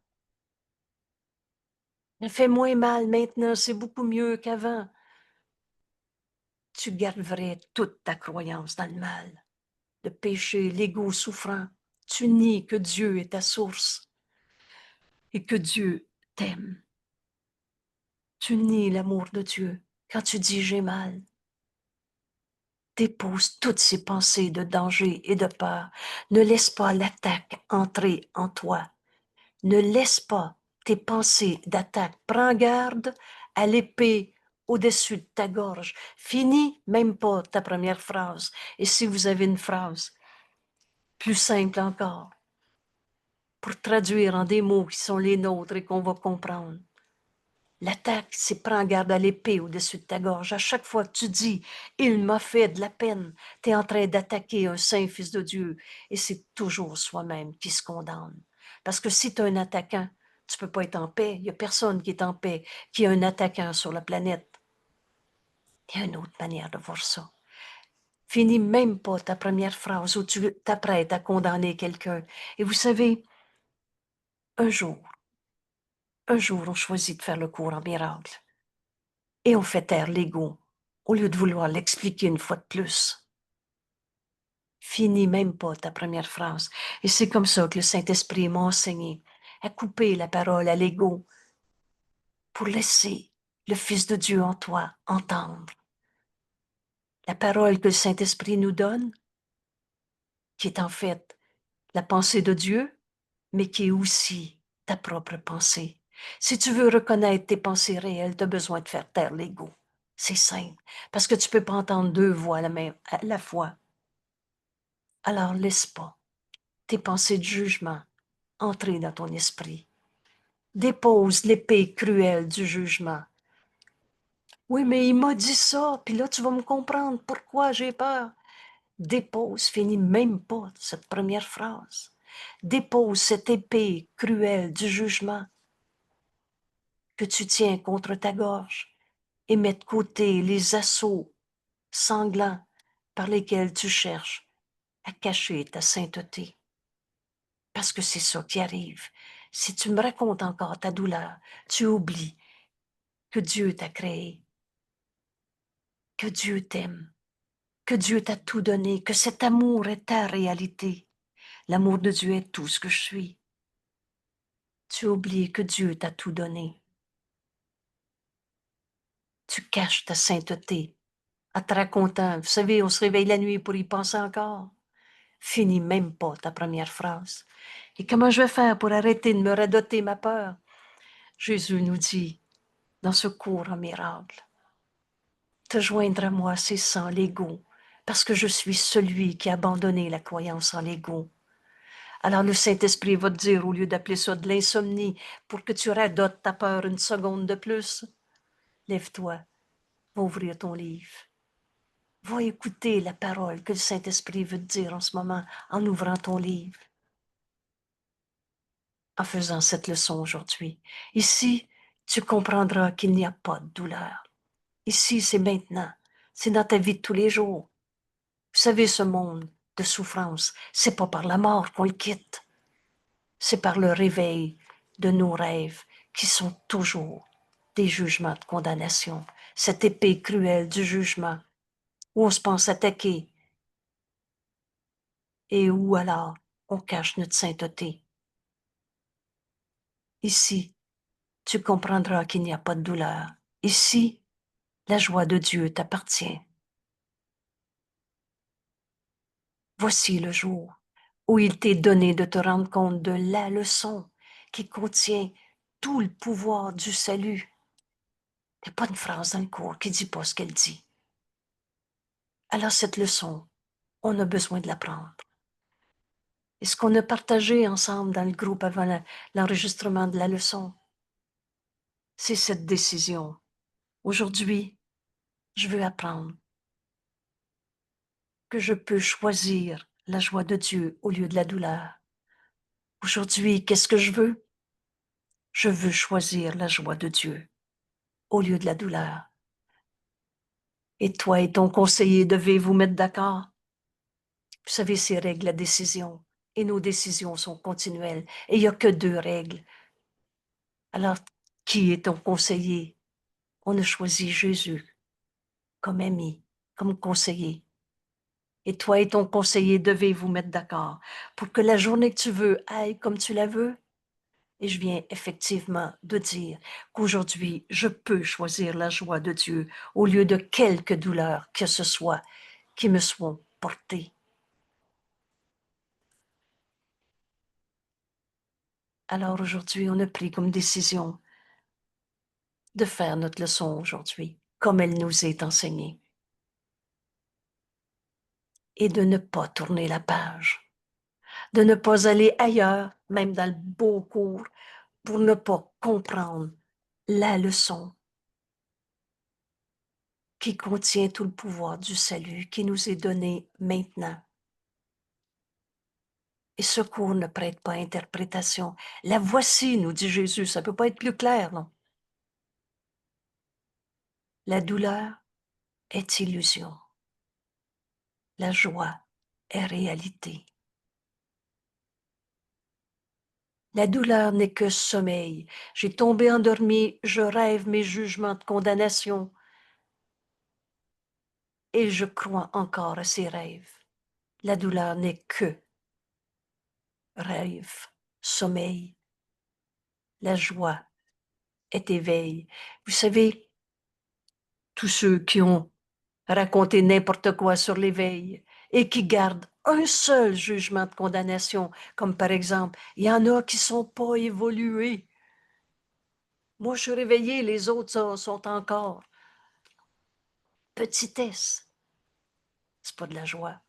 [SPEAKER 1] Elle fait moins mal maintenant, c'est beaucoup mieux qu'avant. Tu gardes vrai toute ta croyance dans le mal, le péché, l'ego souffrant. Tu nies que Dieu est ta source et que Dieu t'aime. Tu nies l'amour de Dieu quand tu dis j'ai mal. Dépose toutes ces pensées de danger et de peur. Ne laisse pas l'attaque entrer en toi. Ne laisse pas tes pensées d'attaque. Prends garde à l'épée au-dessus de ta gorge. Finis même pas ta première phrase. Et si vous avez une phrase plus simple encore, pour traduire en des mots qui sont les nôtres et qu'on va comprendre. L'attaque, c'est prends garde à l'épée au-dessus de ta gorge. À chaque fois que tu dis « Il m'a fait de la peine », tu es en train d'attaquer un saint fils de Dieu. Et c'est toujours soi-même qui se condamne. Parce que si tu es un attaquant, tu peux pas être en paix. Il n'y a personne qui est en paix, qui est un attaquant sur la planète. Il y a une autre manière de voir ça. Finis même pas ta première phrase où tu t'apprêtes à condamner quelqu'un. Et vous savez, un jour, on choisit de faire le cours en miracle. Et on fait taire l'ego, au lieu de vouloir l'expliquer une fois de plus. Finis même pas ta première phrase. Et c'est comme ça que le Saint-Esprit m'a enseigné à couper la parole à l'ego pour laisser le Fils de Dieu en toi entendre. La parole que le Saint-Esprit nous donne, qui est en fait la pensée de Dieu, mais qui est aussi ta propre pensée. Si tu veux reconnaître tes pensées réelles, tu as besoin de faire taire l'ego. C'est simple, parce que tu ne peux pas entendre deux voix à la fois. Alors laisse pas tes pensées de jugement entrer dans ton esprit. Dépose l'épée cruelle du jugement. Oui, mais il m'a dit ça, puis là tu vas me comprendre pourquoi j'ai peur. Dépose, finis même pas cette première phrase. Dépose cette épée cruelle du jugement que tu tiens contre ta gorge et mets de côté les assauts sanglants par lesquels tu cherches à cacher ta sainteté. Parce que c'est ça qui arrive. Si tu me racontes encore ta douleur, tu oublies que Dieu t'a créé, que Dieu t'aime, que Dieu t'a tout donné, que cet amour est ta réalité. L'amour de Dieu est tout ce que je suis. Tu oublies que Dieu t'a tout donné. Tu caches ta sainteté en te racontant. Vous savez, on se réveille la nuit pour y penser encore. Finis même pas ta première phrase. Et comment je vais faire pour arrêter de me radoter ma peur? Jésus nous dit, dans ce cours en miracle, te joindre à moi, c'est sans l'ego, parce que je suis celui qui a abandonné la croyance en l'ego. Alors le Saint-Esprit va te dire, au lieu d'appeler ça de l'insomnie, pour que tu radotes ta peur une seconde de plus, lève-toi, va ouvrir ton livre. Va écouter la parole que le Saint-Esprit veut te dire en ce moment en ouvrant ton livre, en faisant cette leçon aujourd'hui. Ici, tu comprendras qu'il n'y a pas de douleur. Ici, c'est maintenant. C'est dans ta vie de tous les jours. Vous savez, ce monde de souffrance, c'est pas par la mort qu'on le quitte. C'est par le réveil de nos rêves qui sont toujours des jugements de condamnation. Cette épée cruelle du jugement où on se pense attaquer et où alors on cache notre sainteté. Ici, tu comprendras qu'il n'y a pas de douleur. Ici, la joie de Dieu t'appartient. Voici le jour où il t'est donné de te rendre compte de la leçon qui contient tout le pouvoir du salut. Il n'y a pas une phrase dans le cours qui ne dit pas ce qu'elle dit. Alors cette leçon, on a besoin de l'apprendre. Et ce qu'on a partagé ensemble dans le groupe avant l'enregistrement de la leçon, c'est cette décision. Aujourd'hui, je veux apprendre que je peux choisir la joie de Dieu au lieu de la douleur. Aujourd'hui, qu'est-ce que je veux? Je veux choisir la joie de Dieu au lieu de la douleur. Et toi et ton conseiller devez vous mettre d'accord. Vous savez, ces règles, la décision. Et nos décisions sont continuelles. Et il n'y a que deux règles. Alors, qui est ton conseiller? On a choisi Jésus comme ami, comme conseiller. Et toi et ton conseiller devez vous mettre d'accord pour que la journée que tu veux aille comme tu la veux. Et je viens effectivement de dire qu'aujourd'hui, je peux choisir la joie de Dieu au lieu de quelque douleur que ce soit qui me soit portée. Alors aujourd'hui, on a pris comme décision de faire notre leçon aujourd'hui, comme elle nous est enseignée, et de ne pas tourner la page, de ne pas aller ailleurs, même dans le beau cours, pour ne pas comprendre la leçon qui contient tout le pouvoir du salut qui nous est donné maintenant. Et ce cours ne prête pas à interprétation. La voici, nous dit Jésus, ça ne peut pas être plus clair, non? La douleur est illusion. La joie est réalité. La douleur n'est que sommeil. J'ai tombé endormi, je rêve mes jugements de condamnation et je crois encore à ces rêves. La douleur n'est que rêve, sommeil. La joie est éveil. Vous savez, tous ceux qui ont raconté n'importe quoi sur l'éveil et qui gardent un seul jugement de condamnation, comme par exemple, il y en a qui ne sont pas évolués. Moi, je suis réveillée, les autres sont encore. Petitesse. C'est pas de la joie.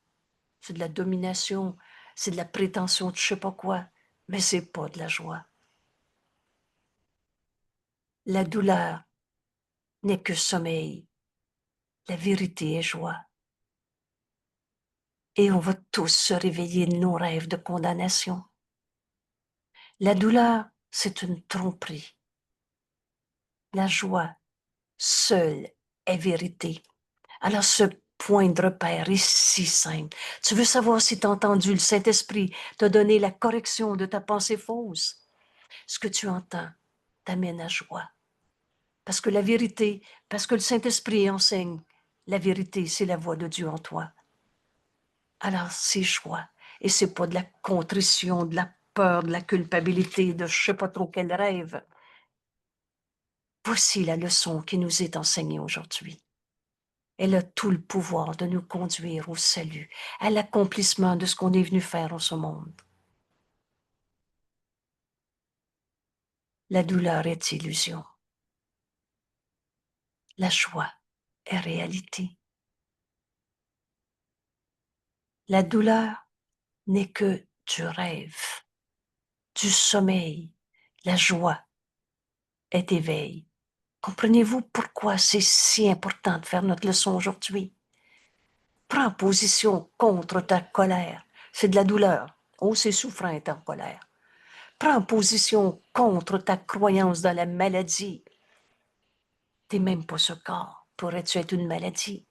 [SPEAKER 1] C'est de la domination. C'est de la prétention de je sais pas quoi. Mais c'est pas de la joie. La douleur n'est que sommeil. La vérité est joie. Et on va tous se réveiller de nos rêves de condamnation. La douleur, c'est une tromperie. La joie, seule, est vérité. Alors ce point de repère est si simple. Tu veux savoir si tu as entendu le Saint-Esprit te donner la correction de ta pensée fausse? Ce que tu entends t'amène à joie. Parce que la vérité, parce que le Saint-Esprit enseigne, la vérité, c'est la voix de Dieu en toi. Alors c'est joie. Et c'est pas de la contrition, de la peur, de la culpabilité, de je sais pas trop quel rêve. Voici la leçon qui nous est enseignée aujourd'hui. Elle a tout le pouvoir de nous conduire au salut, à l'accomplissement de ce qu'on est venu faire en ce monde. La douleur est illusion. La joie est réalité. La douleur n'est que du rêve, du sommeil. La joie est éveil. Comprenez-vous pourquoi c'est si important de faire notre leçon aujourd'hui? Prends position contre ta colère. C'est de la douleur. Oh, c'est souffrant d'être en colère. Prends position contre ta croyance dans la maladie. T'es même pas ce corps. Pourrais-tu être une maladie?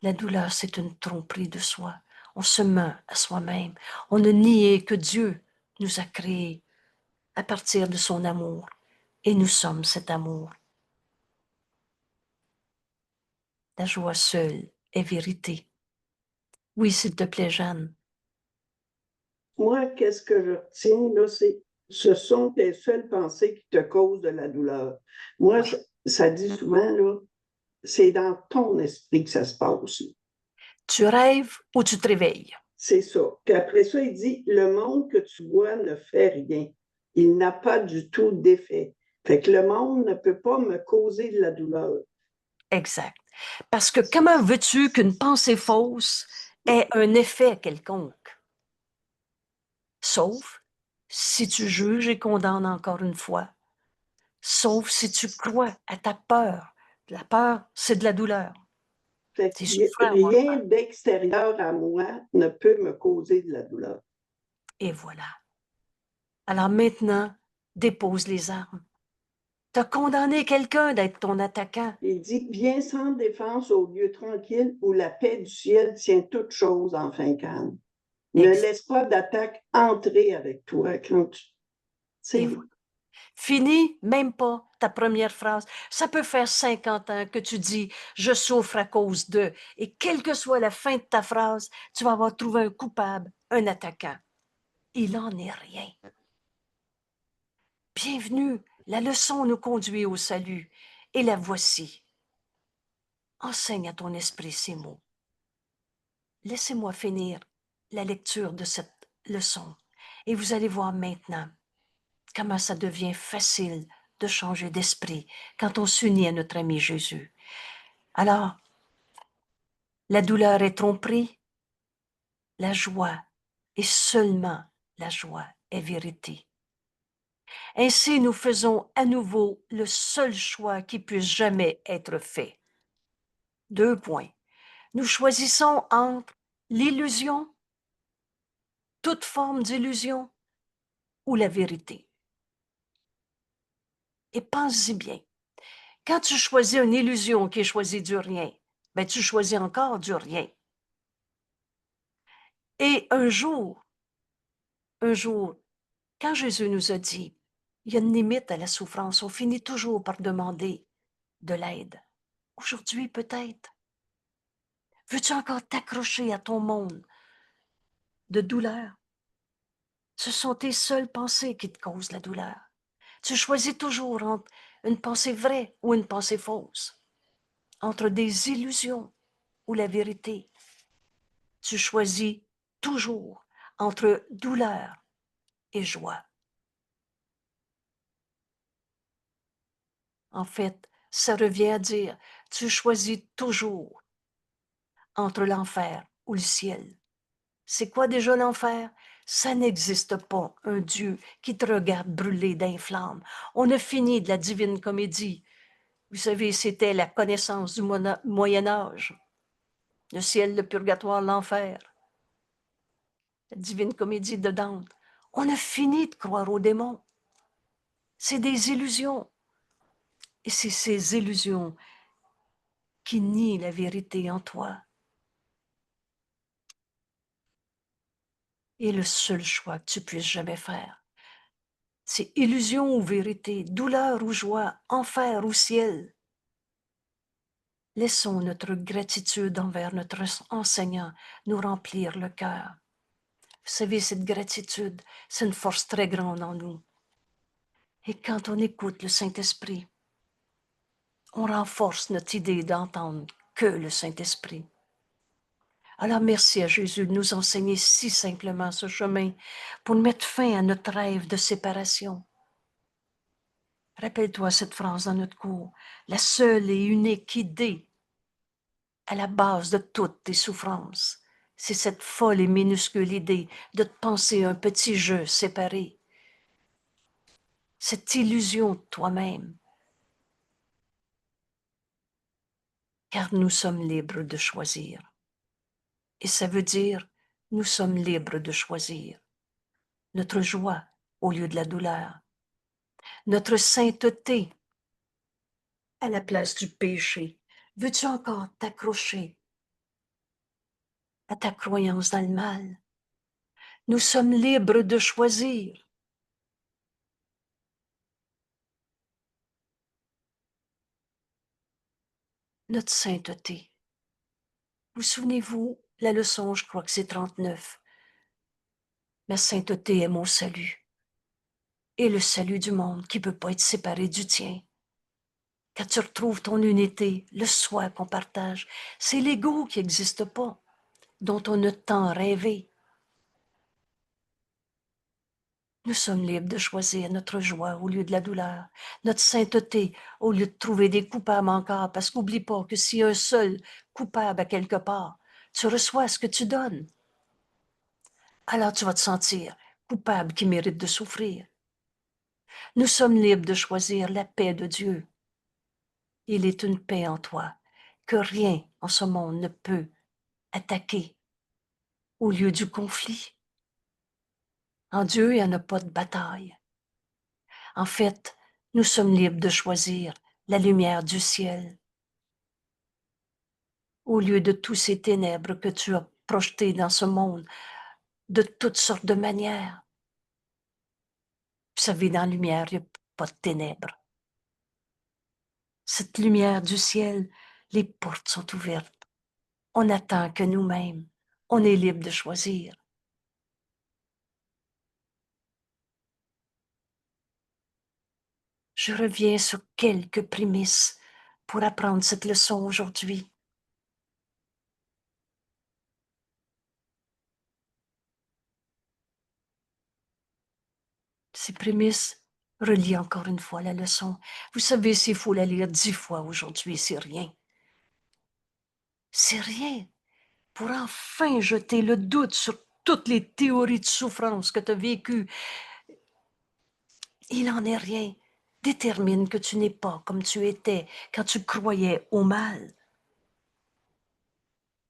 [SPEAKER 1] La douleur, c'est une tromperie de soi. On se ment à soi-même. On a nié que Dieu nous a créés à partir de son amour. Et nous sommes cet amour. La joie seule est vérité. Oui, s'il te plaît, Jeanne.
[SPEAKER 2] Moi, qu'est-ce que je retiens, là, ce sont tes seules pensées qui te causent de la douleur. Moi,
[SPEAKER 1] Oui.
[SPEAKER 2] ça dit souvent, là, c'est dans ton esprit que ça se passe.
[SPEAKER 1] Tu rêves ou tu te réveilles?
[SPEAKER 2] C'est ça. Puis après ça, il dit, le monde que tu vois ne fait rien. Il n'a pas du tout d'effet. Fait que le monde ne peut pas me causer de la douleur.
[SPEAKER 1] Exact. Parce que comment veux-tu qu'une pensée fausse ait un effet quelconque? Sauf si tu juges et condamnes encore une fois. Sauf si tu crois à ta peur. La peur, c'est de la douleur.
[SPEAKER 2] Fait
[SPEAKER 1] C'est
[SPEAKER 2] que
[SPEAKER 1] souffrant, avoir
[SPEAKER 2] rien
[SPEAKER 1] peur.
[SPEAKER 2] d'extérieur à moi ne peut me causer de la douleur.
[SPEAKER 1] Et voilà. Alors maintenant, dépose les armes. Tu as condamné quelqu'un d'être ton attaquant.
[SPEAKER 2] Il dit, viens sans défense au lieu tranquille où la paix du ciel tient toutes choses en fin calme. Ne
[SPEAKER 1] Exact.
[SPEAKER 2] laisse pas d'attaque entrer avec toi quand tu
[SPEAKER 1] Et
[SPEAKER 2] sais.
[SPEAKER 1] voilà. Fini même pas ta première phrase. Ça peut faire 50 ans que tu dis je souffre à cause de. Et quelle que soit la fin de ta phrase, tu vas avoir trouvé un coupable, un attaquant. Il n'en est rien. Bienvenue, la leçon nous conduit au salut. Et la voici. Enseigne à ton esprit ces mots. Laissez-moi finir la lecture de cette leçon. Et vous allez voir maintenant comment ça devient facile de changer d'esprit quand on s'unit à notre ami Jésus. Alors, la douleur est tromperie, la joie, et seulement la joie est vérité. Ainsi, nous faisons à nouveau le seul choix qui puisse jamais être fait. 2 points. Nous choisissons entre l'illusion, toute forme d'illusion, ou la vérité. Et pense-y bien. Quand tu choisis une illusion qui est choisie du rien, ben tu choisis encore du rien. Et un jour, quand Jésus nous a dit, il y a une limite à la souffrance, on finit toujours par demander de l'aide. Aujourd'hui, peut-être. Veux-tu encore t'accrocher à ton monde de douleur? Ce sont tes seules pensées qui te causent la douleur. Tu choisis toujours entre une pensée vraie ou une pensée fausse, entre des illusions ou la vérité. tu choisis toujours entre douleur et joie. En fait, ça revient à dire, tu choisis toujours entre l'enfer ou le ciel. C'est quoi déjà l'enfer? Ça n'existe pas, un Dieu qui te regarde brûler d'un flamme. On a fini de la divine comédie. Vous savez, c'était la connaissance du Moyen Âge. Le ciel, le purgatoire, l'enfer. La divine comédie de Dante. On a fini de croire aux démons. C'est des illusions. Et c'est ces illusions qui nient la vérité en toi. Et le seul choix que tu puisses jamais faire, c'est illusion ou vérité, douleur ou joie, enfer ou ciel. Laissons notre gratitude envers notre enseignant nous remplir le cœur. Vous savez, cette gratitude, c'est une force très grande en nous. Et quand on écoute le Saint-Esprit, on renforce notre idée d'entendre que le Saint-Esprit. Alors merci à Jésus de nous enseigner si simplement ce chemin pour mettre fin à notre rêve de séparation. Rappelle-toi cette phrase dans notre cours. La seule et unique idée à la base de toutes tes souffrances, c'est cette folle et minuscule idée de te penser un petit jeu séparé. Cette illusion de toi-même. Car nous sommes libres de choisir. Et ça veut dire, nous sommes libres de choisir notre joie au lieu de la douleur, notre sainteté à la place du péché. Veux-tu encore t'accrocher à ta croyance dans le mal? Nous sommes libres de choisir. Notre sainteté. Vous souvenez-vous, la leçon, je crois que c'est 39. Ma sainteté est mon salut. Et le salut du monde qui ne peut pas être séparé du tien. Quand tu retrouves ton unité, le soi qu'on partage, c'est l'ego qui n'existe pas, dont on a tant rêvé. Nous sommes libres de choisir notre joie au lieu de la douleur, notre sainteté au lieu de trouver des coupables encore, parce qu'oublie pas que s'il y a un seul coupable à quelque part, tu reçois ce que tu donnes. Alors tu vas te sentir coupable qui mérite de souffrir. Nous sommes libres de choisir la paix de Dieu. Il est une paix en toi que rien en ce monde ne peut attaquer au lieu du conflit. En Dieu, il n'y en a pas de bataille. En fait, nous sommes libres de choisir la lumière du ciel au lieu de tous ces ténèbres que tu as projetées dans ce monde de toutes sortes de manières. Vous savez, dans la lumière, il n'y a pas de ténèbres. Cette lumière du ciel, les portes sont ouvertes. On n'attend que nous-mêmes. On est libre de choisir. Je reviens sur quelques prémices pour apprendre cette leçon aujourd'hui. Ces prémices relient encore une fois la leçon. Vous savez, s'il faut la lire 10 fois aujourd'hui, c'est rien. C'est rien pour enfin jeter le doute sur toutes les théories de souffrance que tu as vécues. Il n'en est rien. Détermine que tu n'es pas comme tu étais quand tu croyais au mal.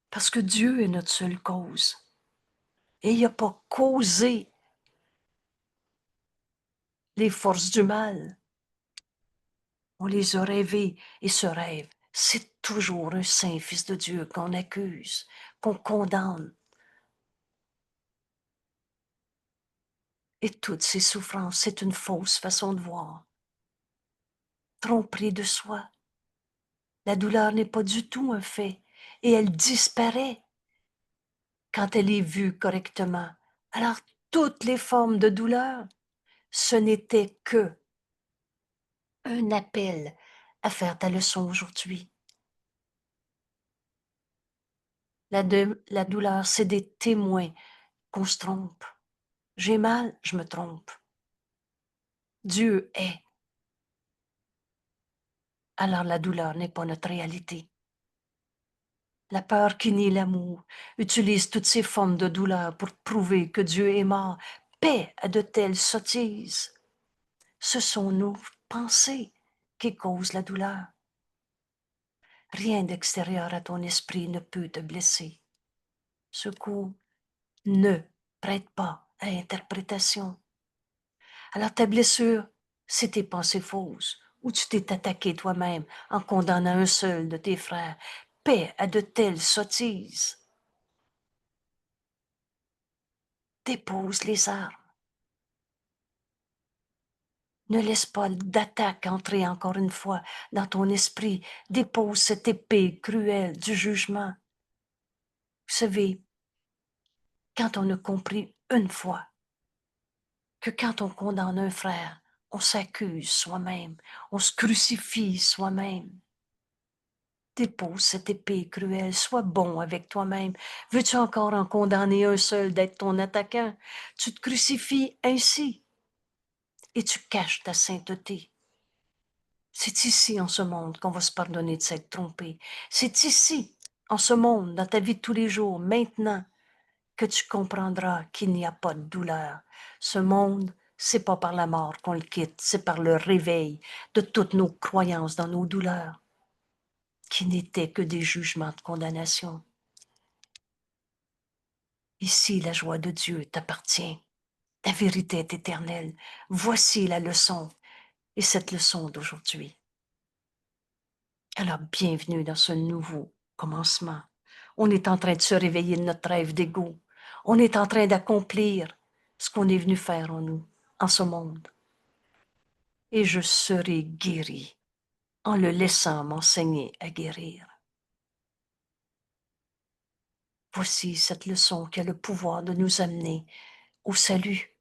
[SPEAKER 1] Parce que Dieu est notre seule cause. Et il n'a pas causé les forces du mal. On les a rêvées et ce rêve, c'est toujours un saint fils de Dieu qu'on accuse, qu'on condamne. Et toutes ces souffrances, c'est une fausse façon de voir. Tromperie de soi. La douleur n'est pas du tout un fait et elle disparaît quand elle est vue correctement. Alors, toutes les formes de douleur, ce n'était que un appel à faire ta leçon aujourd'hui. La douleur, c'est des témoins qu'on se trompe. J'ai mal, je me trompe. Dieu est. Alors la douleur n'est pas notre réalité. La peur qui nie l'amour utilise toutes ces formes de douleur pour prouver que Dieu est mort. Paix à de telles sottises. Ce sont nos pensées qui causent la douleur. Rien d'extérieur à ton esprit ne peut te blesser. Ce coup ne prête pas à interprétation. Alors ta blessure, c'est tes pensées fausses, ou tu t'es attaqué toi-même en condamnant un seul de tes frères. Paix à de telles sottises. Dépose les armes. Ne laisse pas d'attaque entrer encore une fois dans ton esprit. Dépose cette épée cruelle du jugement. Vous savez, quand on a compris une fois que quand on condamne un frère, on s'accuse soi-même, on se crucifie soi-même. Dépose cette épée cruelle, sois bon avec toi-même. Veux-tu encore en condamner un seul d'être ton attaquant? Tu te crucifies ainsi et tu caches ta sainteté. C'est ici, en ce monde, qu'on va se pardonner de s'être trompé. C'est ici, en ce monde, dans ta vie de tous les jours, maintenant, que tu comprendras qu'il n'y a pas de douleur. Ce monde, c'est pas par la mort qu'on le quitte, c'est par le réveil de toutes nos croyances dans nos douleurs, qui n'étaient que des jugements de condamnation. Ici, la joie de Dieu t'appartient. Ta vérité est éternelle. Voici la leçon, et cette leçon d'aujourd'hui. Alors, bienvenue dans ce nouveau commencement. On est en train de se réveiller de notre rêve d'ego. On est en train d'accomplir ce qu'on est venu faire en nous, en ce monde. Et je serai guéri en le laissant m'enseigner à guérir. Voici cette leçon qui a le pouvoir de nous amener au salut,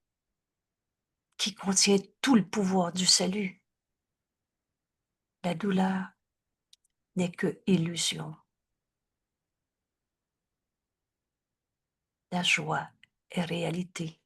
[SPEAKER 1] qui contient tout le pouvoir du salut. La douleur n'est que illusion. La joie est réalité.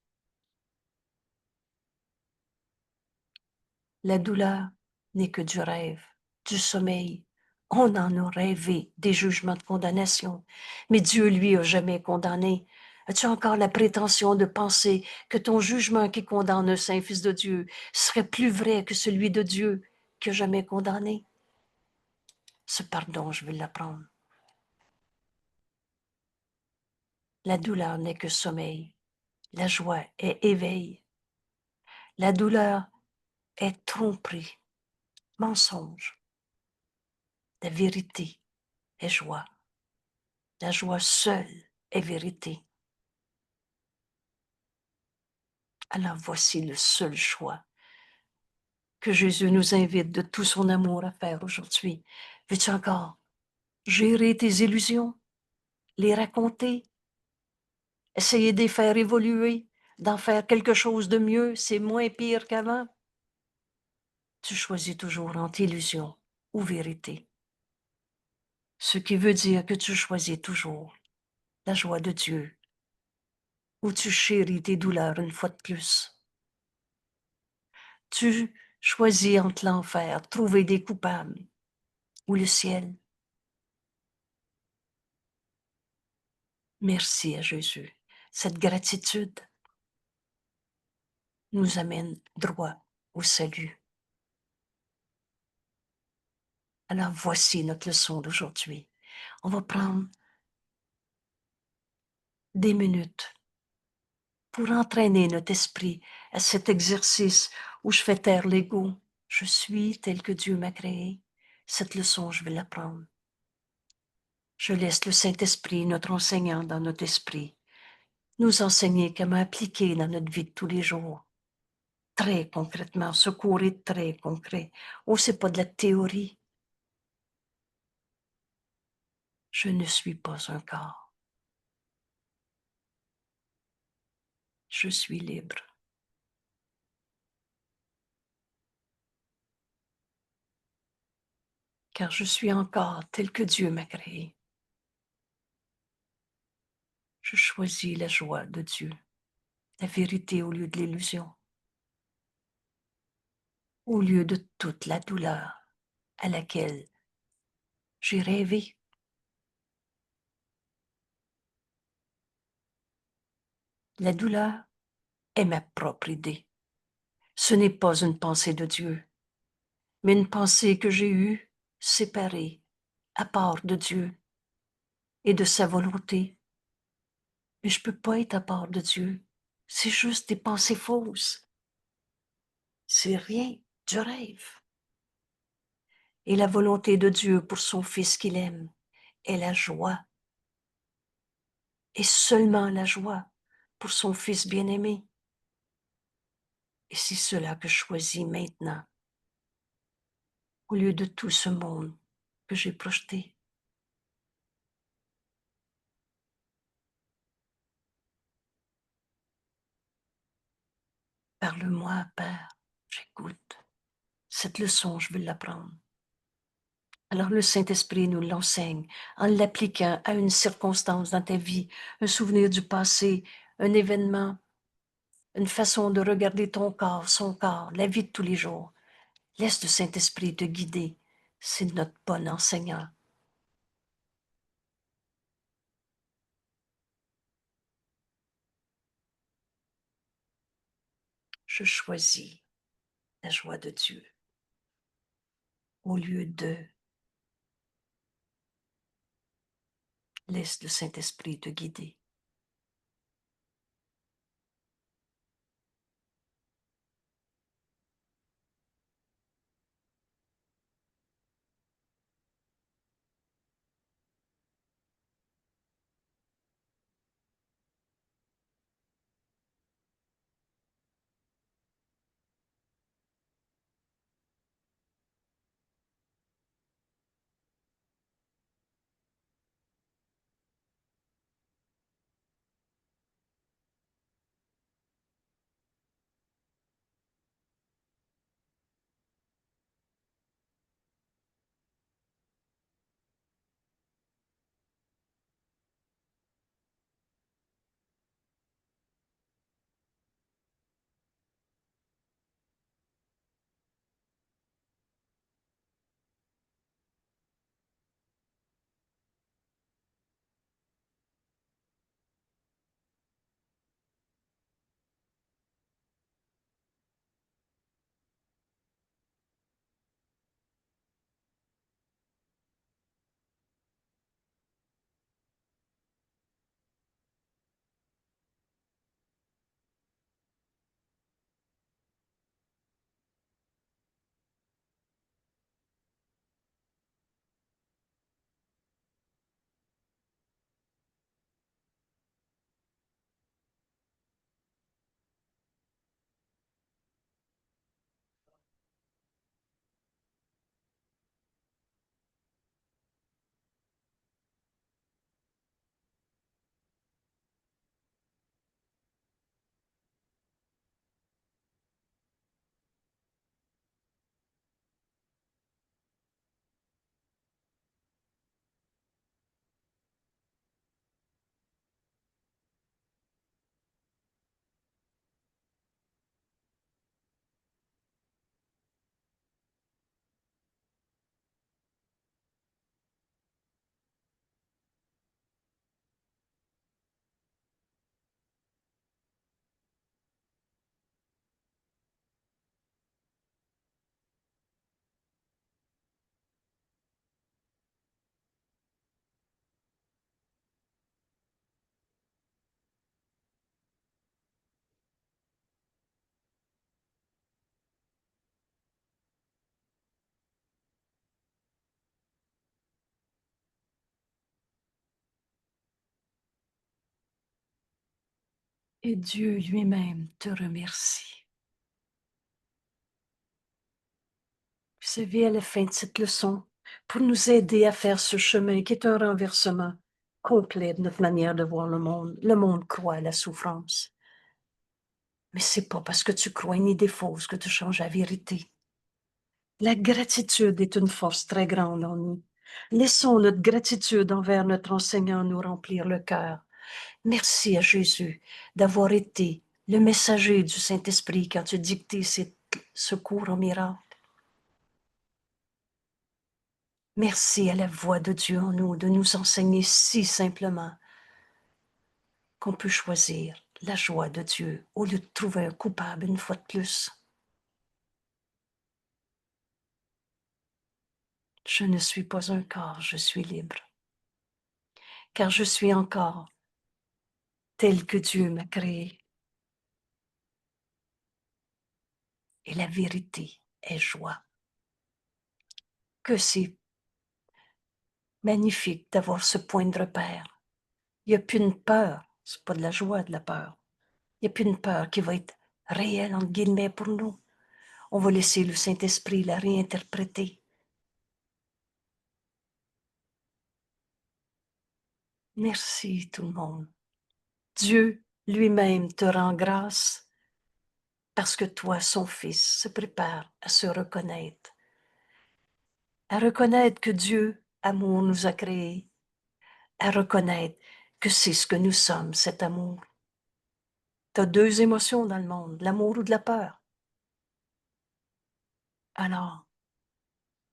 [SPEAKER 1] La douleur n'est que du rêve, du sommeil. On en a rêvé des jugements de condamnation, mais Dieu, lui, a jamais condamné. As-tu encore la prétention de penser que ton jugement qui condamne un saint fils de Dieu serait plus vrai que celui de Dieu qui a jamais condamné? Ce pardon, je vais l'apprendre. La douleur n'est que sommeil. La joie est éveil. La douleur est tromperie, mensonge. La vérité est joie. La joie seule est vérité. Alors voici le seul choix que Jésus nous invite de tout son amour à faire aujourd'hui. Veux-tu encore gérer tes illusions, les raconter, essayer de les faire évoluer, d'en faire quelque chose de mieux, c'est moins pire qu'avant? Tu choisis toujours entre illusion ou vérité. Ce qui veut dire que tu choisis toujours la joie de Dieu, ou tu chéris tes douleurs une fois de plus. Tu choisis entre l'enfer, trouver des coupables, ou le ciel. Merci à Jésus. Cette gratitude nous amène droit au salut. Alors voici notre leçon d'aujourd'hui. On va prendre des minutes pour entraîner notre esprit à cet exercice où je fais taire l'ego. Je suis tel que Dieu m'a créé. Cette leçon, je vais l'apprendre. Je laisse le Saint-Esprit, notre enseignant dans notre esprit, nous enseigner comment appliquer dans notre vie de tous les jours. Très concrètement, ce cours est très concret. Oh, c'est pas de la théorie. Je ne suis pas un corps. Je suis libre. Car je suis encore tel que Dieu m'a créé. Je choisis la joie de Dieu, la vérité au lieu de l'illusion, au lieu de toute la douleur à laquelle j'ai rêvé. La douleur est ma propre idée. Ce n'est pas une pensée de Dieu, mais une pensée que j'ai eue séparée, à part de Dieu et de sa volonté. Mais je ne peux pas être à part de Dieu. C'est juste des pensées fausses. C'est rien, du rêve. Et la volonté de Dieu pour son Fils qu'il aime est la joie. Et seulement la joie pour son Fils bien-aimé. Et c'est cela que je choisis maintenant, au lieu de tout ce monde que j'ai projeté. Parle-moi, Père, j'écoute. Cette leçon, je veux l'apprendre. Alors le Saint-Esprit nous l'enseigne en l'appliquant à une circonstance dans ta vie, un souvenir du passé, un événement, une façon de regarder ton corps, son corps, la vie de tous les jours. Laisse le Saint-Esprit te guider. C'est notre bon enseignant. Je choisis la joie de Dieu au lieu de laisse le Saint-Esprit te guider. Et Dieu lui-même te remercie. Vous savez, à la fin de cette leçon, pour nous aider à faire ce chemin qui est un renversement complet de notre manière de voir le monde croit à la souffrance. Mais c'est pas parce que tu crois une idée fausse que tu changes la vérité. La gratitude est une force très grande en nous. Laissons notre gratitude envers notre enseignant nous remplir le cœur. Merci à Jésus d'avoir été le messager du Saint-Esprit quand tu as dicté ce cours en miracle. Merci à la voix de Dieu en nous de nous enseigner si simplement qu'on peut choisir la joie de Dieu au lieu de trouver un coupable une fois de plus. Je ne suis pas un corps, je suis libre. Car je suis encore tel que Dieu m'a créé. Et la vérité est joie. Que c'est magnifique d'avoir ce point de repère. Il n'y a plus une peur, c'est pas de la joie, de la peur. Il n'y a plus une peur qui va être réelle, entre guillemets, pour nous. On va laisser le Saint-Esprit la réinterpréter. Merci tout le monde. Dieu lui-même te rend grâce parce que toi, son Fils, se prépare à se reconnaître. À reconnaître que Dieu, amour, nous a créés. À reconnaître que c'est ce que nous sommes, cet amour. Tu as deux émotions dans le monde, l'amour ou de la peur. Alors,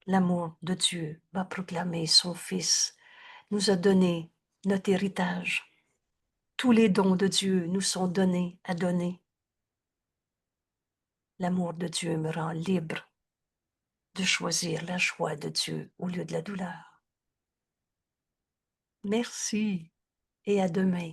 [SPEAKER 1] l'amour de Dieu va proclamer son Fils, nous a donné notre héritage. Tous les dons de Dieu nous sont donnés à donner. L'amour de Dieu me rend libre de choisir la joie de Dieu au lieu de la douleur. Merci et à demain.